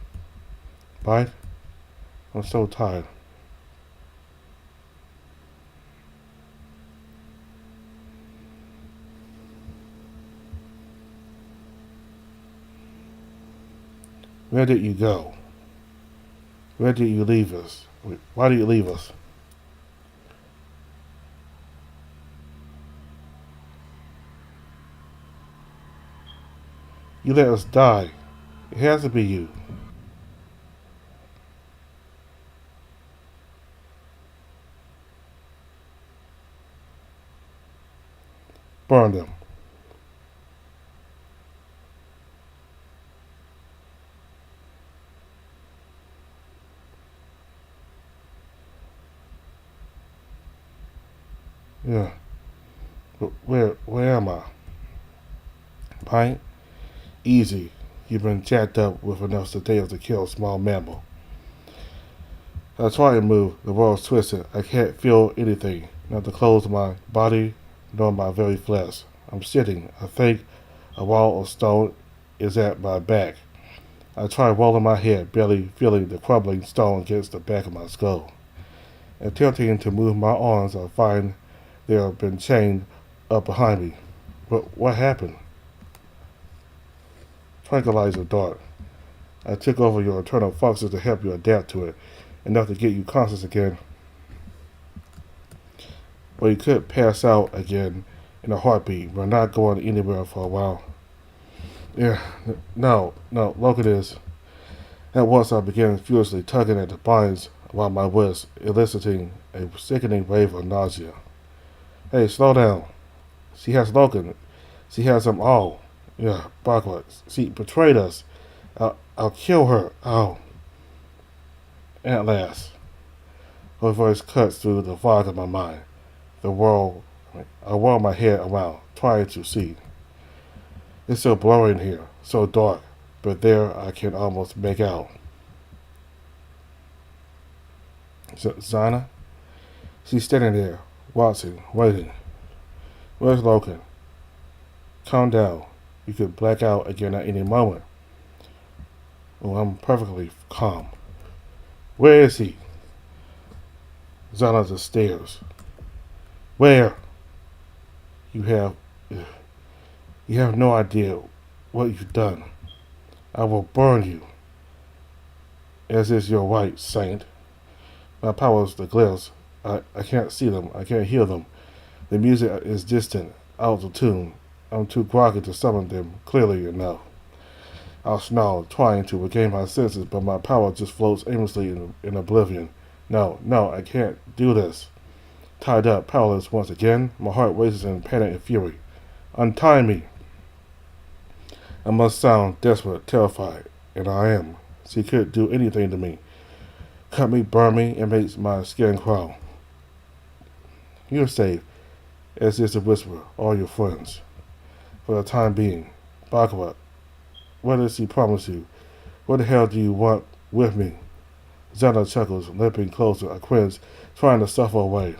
Bite? I'm so tired. Where did you go? Where did you leave us? Why did you leave us? You let us die. It has to be you. Burn them. Yeah. But where am I? Pint? Easy. You've been jacked up with enough sedative to kill a small mammal. I try to move. The world's twisted. I can't feel anything. Not the clothes of my body, nor my very flesh. I'm sitting. I think a wall of stone is at my back. I try rolling my head, barely feeling the crumbling stone against the back of my skull. Attempting to move my arms, I find they have been chained up behind me. But what happened? Tranquilizer dart. I took over your internal functions to help you adapt to it, enough to get you conscious again. But you could pass out again in a heartbeat. We're not going anywhere for a while. Yeah, no, look at this. At once I began furiously tugging at the binds around my wrist, eliciting a sickening wave of nausea. Hey, slow down. She has Logan. She has them all. Yeah, backwards. She betrayed us. I'll kill her. Oh. At last. Her voice cuts through the fog of my mind. I whirl my head around, trying to see. It's so blurry in here, so dark, but there I can almost make out. Zana? She's standing there, watching, waiting. Where's Logan? Calm down. You could black out again at any moment. Oh, I'm perfectly calm. Where is he? Zana's upstairs. Where? You have no idea what you've done. I will burn you. As is your right, Saint. My powers, the glyphs, I can't see them, I can't hear them. The music is distant, out of tune. I'm too groggy to summon them clearly enough. I'll snarl, trying to regain my senses, but my power just floats aimlessly in oblivion. No, I can't do this. Tied up, powerless once again, my heart races in panic and fury. Untie me! I must sound desperate, terrified, and I am. She could do anything to me. Cut me, burn me, and make my skin crawl. You're safe, as is the whisper, all your friends. For the time being. Baccarat, what does he promise you? What the hell do you want with me? Zana chuckles, limping closer, I cringe, trying to suffer away.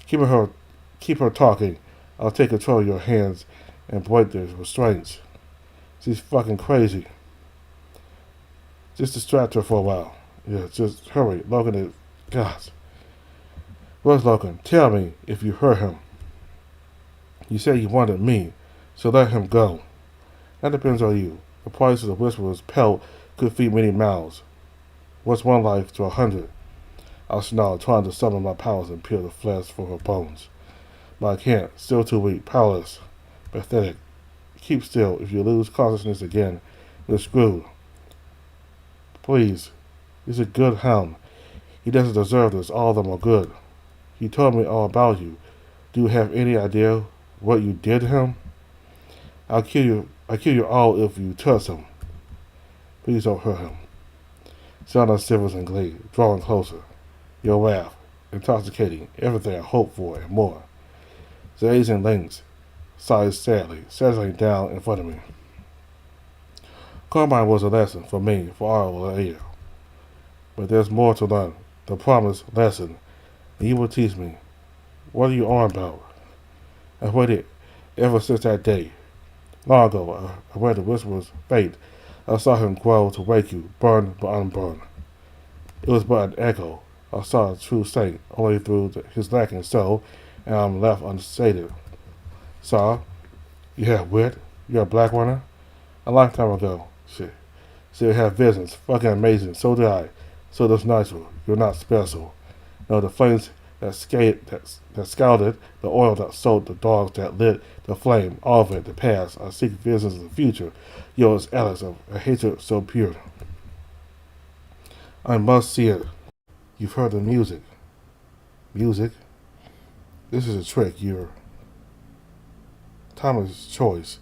Keep her talking. I'll take control of your hands and break the restraints. She's fucking crazy. Just distract her for a while. Yeah, just hurry. Logan is... God. Where's Logan? Tell me if you hurt him. You said you wanted me, so let him go. That depends on you. The price of the Whisperer's pelt could feed many mouths. What's one life to 100? I'll snarl, trying to summon my powers and peel the flesh from her bones. But I can't. Still too weak. Powerless. Pathetic. Keep still. If you lose consciousness again, we're screwed. Please. He's a good hound. He doesn't deserve this. All of them are good. He told me all about you. Do you have any idea what you did to him? I'll kill you all if you touch him. Please don't hurt him. Zana shivers in glee, drawing closer. Your laugh, intoxicating, everything I hoped for and more. The Asian lynx sighs sadly, settling down in front of me. Carmine was a lesson for me for all a year. But there's more to learn. The promised lesson. And you will teach me. What are you on about? I've waited ever since that day. Long ago, I read the Whisperer's fate. I saw him grow to wake you, burn but unburn. It was but an echo. I saw a true saint only through his lacking soul, and I'm left unsated. Saw, you have wit. You're a black runner. A lifetime ago. Shit. So you have visions. Fucking amazing. So did I. So does Nigel. You're not special. No, the flames that scalded, the oil that soaked, the dogs that lit the flame, all of it, the past. I seek visions of the future. Yours, Alex, of a hatred so pure. I must see it. You've heard the music. Music? This is a trick. You're Thomas' choice,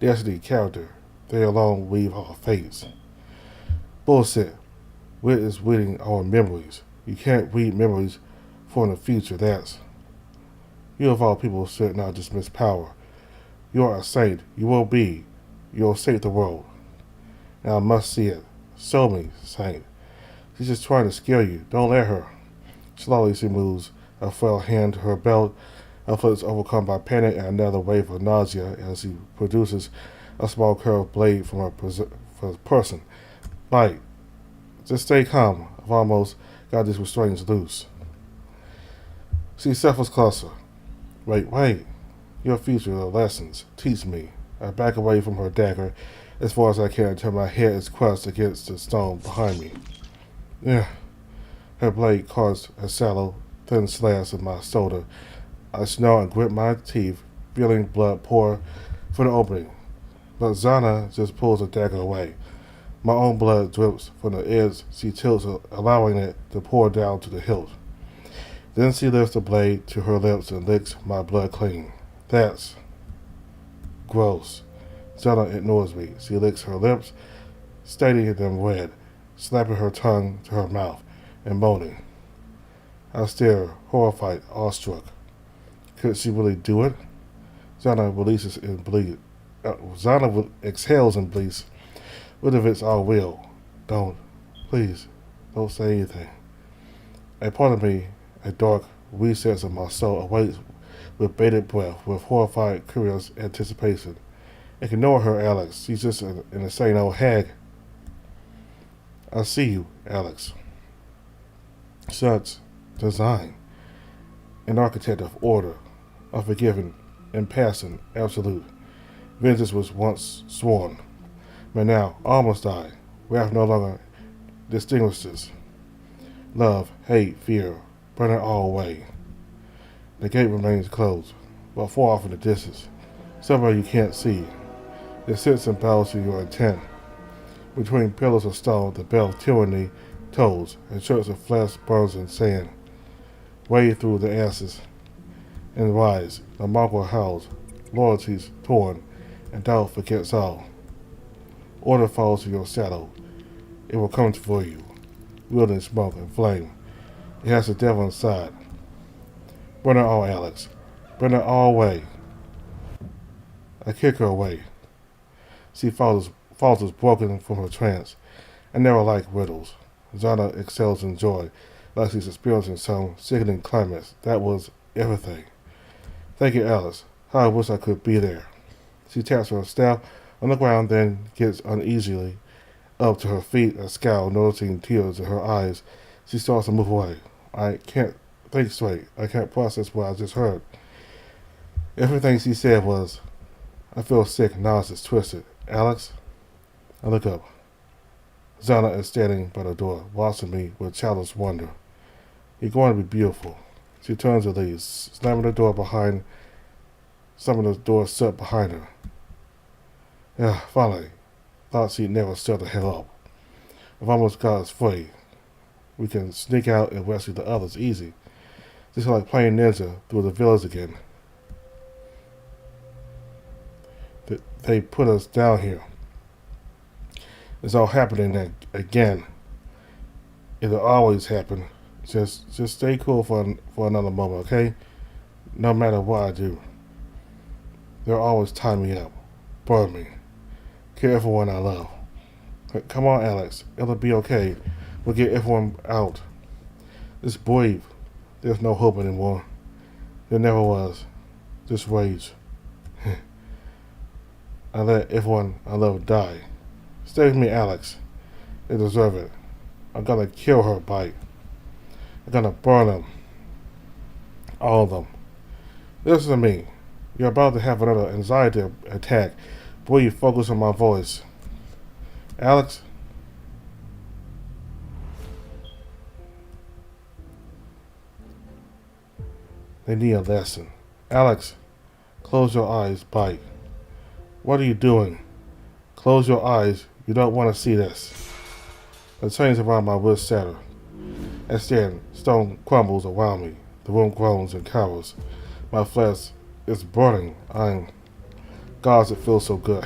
destiny, character. They alone weave our fates. Bullshit. Wit is reading our memories. You can't read memories from the future. That's... You of all people should not dismiss power. You are a saint. You will be. You'll save the world. And I must see it. Show me, saint. She's just trying to scare you. Don't let her. Slowly she moves, a frail hand to her belt. Her foot is overcome by panic and another wave of nausea as she produces a small curved blade from her person. Like, just stay calm. I've almost got these restraints loose. She shuffles closer. Wait. Your future lessons. Teach me. I back away from her dagger as far as I can until my head is crushed against the stone behind me. Yeah. Her blade carves a shallow, thin slash in my shoulder. I snarl and grit my teeth, feeling blood pour from the opening. But Zana just pulls the dagger away. My own blood drips from the edge she tilts, allowing it to pour down to the hilt. Then she lifts the blade to her lips and licks my blood clean. That's gross. Zana ignores me. She licks her lips, staining them red, slapping her tongue to her mouth, and moaning. I stare, horrified, awestruck. Could she really do it? Zana releases and bleeds. Zana exhales and bleeds. What if it's all real? Please, don't say anything. A part of me, a dark recess of my soul, awaits with bated breath, with horrified, curious anticipation. Ignore her, Alex. She's just an insane old hag. I see you, Alex. Such design. An architect of order, unforgiving, impassive, absolute. Vengeance was once sworn, but now almost died. Wrath no longer distinguishes. Love, hate, fear, burn it all away. The gate remains closed, but far off in the distance, somewhere you can't see. It sits and bows to your intent. Between pillars of stone, the bell of tyranny tolls, and church of flesh burns in sand. Wade through the ashes and rise. The mongrel howls, loyalties torn, and doubt forgets all. Order falls to your shadow. It will come for you, wielding smoke and flame. It has the devil inside. Burn it all, Alex. Burn it all away. I kick her away. She falters broken from her trance. I never like riddles. Zana excels in joy, like she's experiencing some sickening climax. That was everything. Thank you, Alice. How I wish I could be there. She taps her staff on the ground, then gets uneasily up to her feet, a scowl, noticing tears in her eyes. She starts to move away. I can't think straight. I can't process what I just heard. Everything she said was, I feel sick, nauseous, twisted. Alex? I look up. Zana is standing by the door, watching me with childish wonder. You're going to be beautiful. She turns and leaves, slamming the door behind, slamming the door shut behind her. Yeah, finally. Thought she'd never shut the hell up. I've almost got us free. We can sneak out and rescue the others easy. Just like playing ninja through the village again. They put us down here. It's all happening again. It'll always happen. Just stay cool for another moment, okay? No matter what I do. They'll always tie me up, burn me, kill everyone I love. Come on, Alex. It'll be okay. We'll get everyone out. Just breathe. There's no hope anymore. There never was. Just rage. I let everyone I love die. Stay with me, Alex. They deserve it. I'm gonna kill her, Bite. I'm gonna burn them. All of them. Listen to me. You're about to have another anxiety attack. Boy, you focus on my voice. Alex? They need a lesson. Alex, close your eyes, Bite. What are you doing? Close your eyes. You don't want to see this. The chains around my wrist shatter. As then, stone crumbles around me. The room groans and cowers. My flesh is burning. Gods, it feels so good.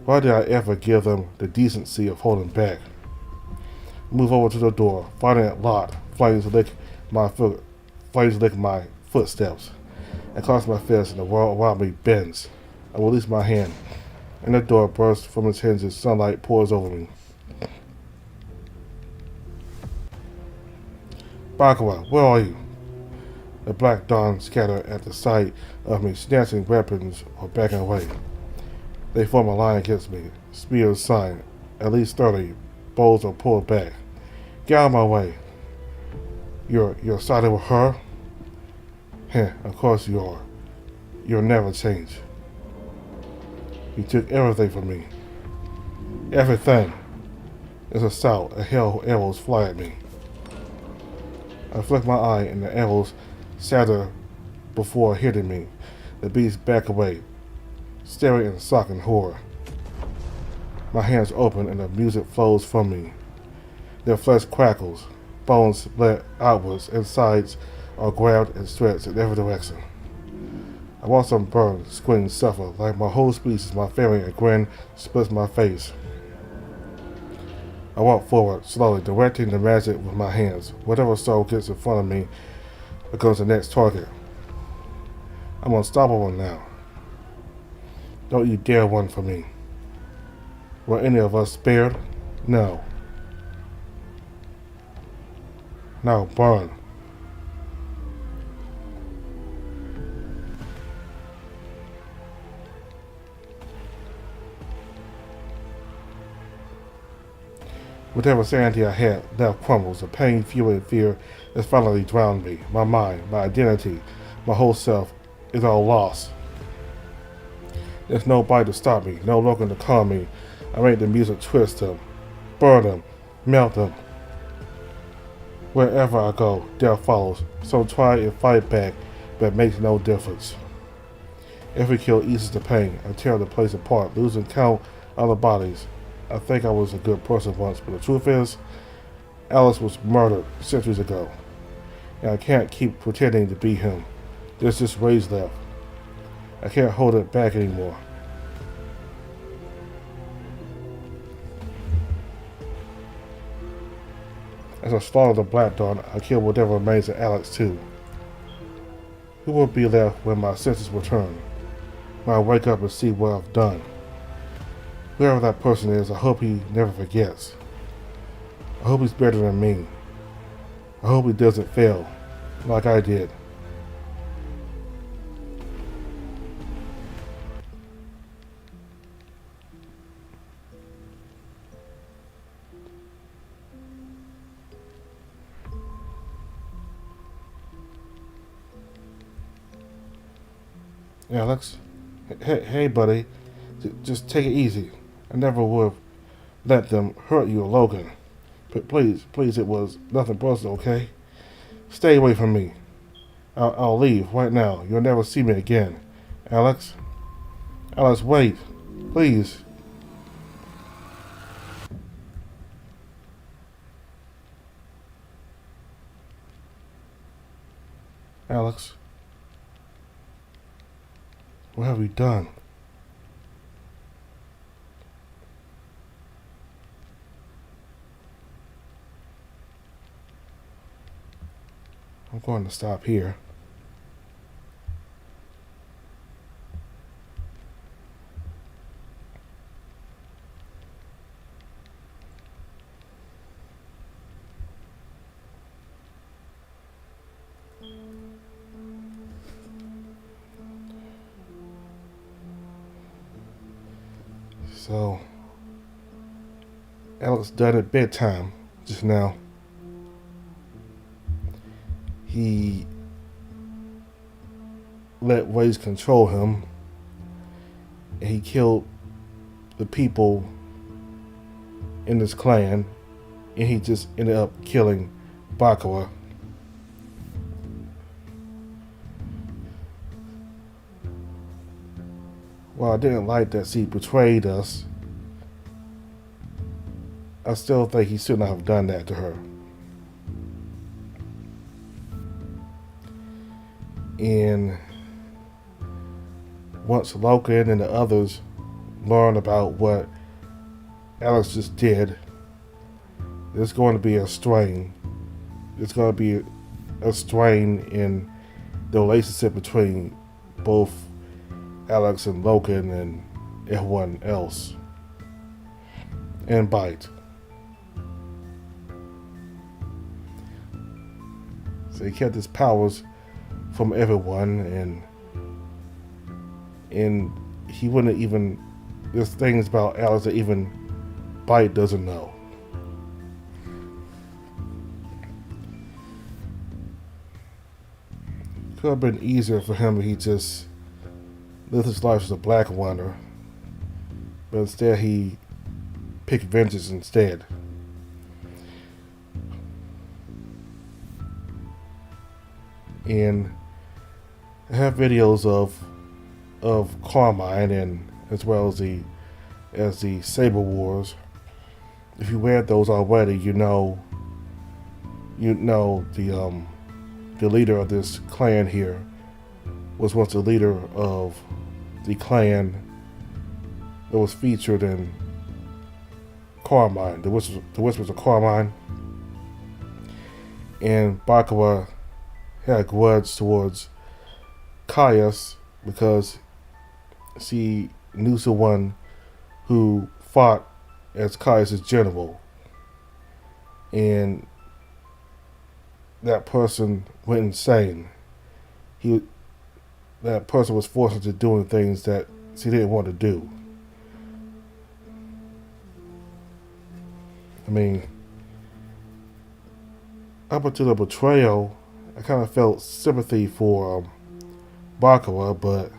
Why did I ever give them the decency of holding back? Move over to the door, finding it locked. Flames lick my footsteps. I cross my fist and the world around me bends. I release my hand, and the door bursts from its hinges. Sunlight pours over me. Bakawa, where are you? The black dawn scatter at the sight of me, snatching weapons or backing away. They form a line against me, spears sign, at least 30, bowls are pulled back. Get out of my way. You're siding with her? Heh, of course you are. You'll never change. You took everything from me. Everything. As a shout, a hail of arrows fly at me. I flick my eye and the arrows shatter before hitting me. The beasts back away, staring in shock and horror. My hands open and the music flows from me. Their flesh crackles, bones split outwards, and sides are grabbed and stretched in every direction. I watch them burn, scream, suffer, like my whole species, my family, a grin splits my face. I walk forward, slowly, directing the magic with my hands. Whatever soul gets in front of me becomes the next target. I'm unstoppable now. Don't you dare run from me. Were any of us spared? No. Now burn. Whatever sanity I had now crumbles. The pain, fury, and fear has finally drowned me. My mind, my identity, my whole self is all lost. There's nobody to stop me, no longer to calm me. I make the music twist them, burn them, melt them. Wherever I go, death follows. So try and fight back, but it makes no difference. Every kill eases the pain. I tear the place apart, losing count of the bodies. I think I was a good person once, but the truth is, Alice was murdered centuries ago, and I can't keep pretending to be him. There's just rage left. I can't hold it back anymore. As I slaughter the Black Dawn, I kill whatever remains of Alex too. Who will be left when my senses return? When I wake up and see what I've done? Whoever that person is, I hope he never forgets. I hope he's better than me. I hope he doesn't fail, like I did. Alex? Hey buddy. Just take it easy. I never would have let them hurt you or Logan. But please, it was nothing personal, okay? Stay away from me. I'll leave right now. You'll never see me again. Alex? Alex, wait. Please. Alex? What have we done? I'm going to stop here. So, Alex died at bedtime just now. He let rage control him, and he killed the people in his clan, and he just ended up killing Bakura. While I didn't like that she betrayed us, I still think he should not have done that to her. And once Logan and the others learn about what Alex just did, there's going to be a strain. There's going to be a strain in the relationship between both Alex and Logan and everyone else. And Bite. So he kept his powers from everyone, and he wouldn't even, there's things about Alice that even Bite doesn't know. could have been easier for him if he just lived his life as a black wonder, but instead he picked vengeance instead. And I have videos of Carmine and as well as the Saber Wars. If you read those already, you know the leader of this clan here was once the leader of the clan that was featured in Carmine, the Whispers of Carmine. And Bakawa had a grudge towards Caius because she knew someone who fought as Caius' general, and that person went insane. That person was forced into doing things that she didn't want to do. I mean, up until the betrayal, I kind of felt sympathy for Bakawa, but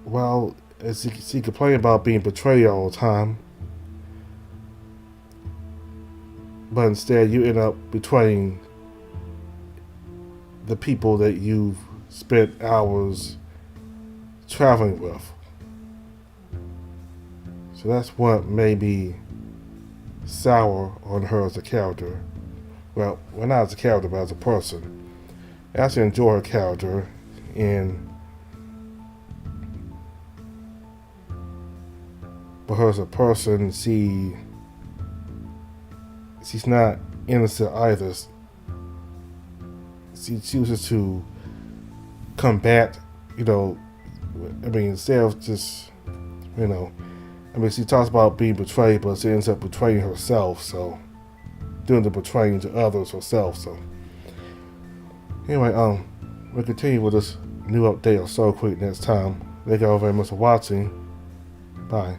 well, as she complained about being betrayed all the time, but instead you end up betraying the people that you've spent hours traveling with. So that's what made me sour on her as a character. Well, not as a character, but as a person. I actually enjoy her character, but her as a person, she's not innocent either. She chooses to combat, instead of just, she talks about being betrayed, but she ends up betraying herself, so doing the betraying to others herself. So anyway, we'll continue with this new update of Soulcreek next time. Thank you all very much for watching. Bye.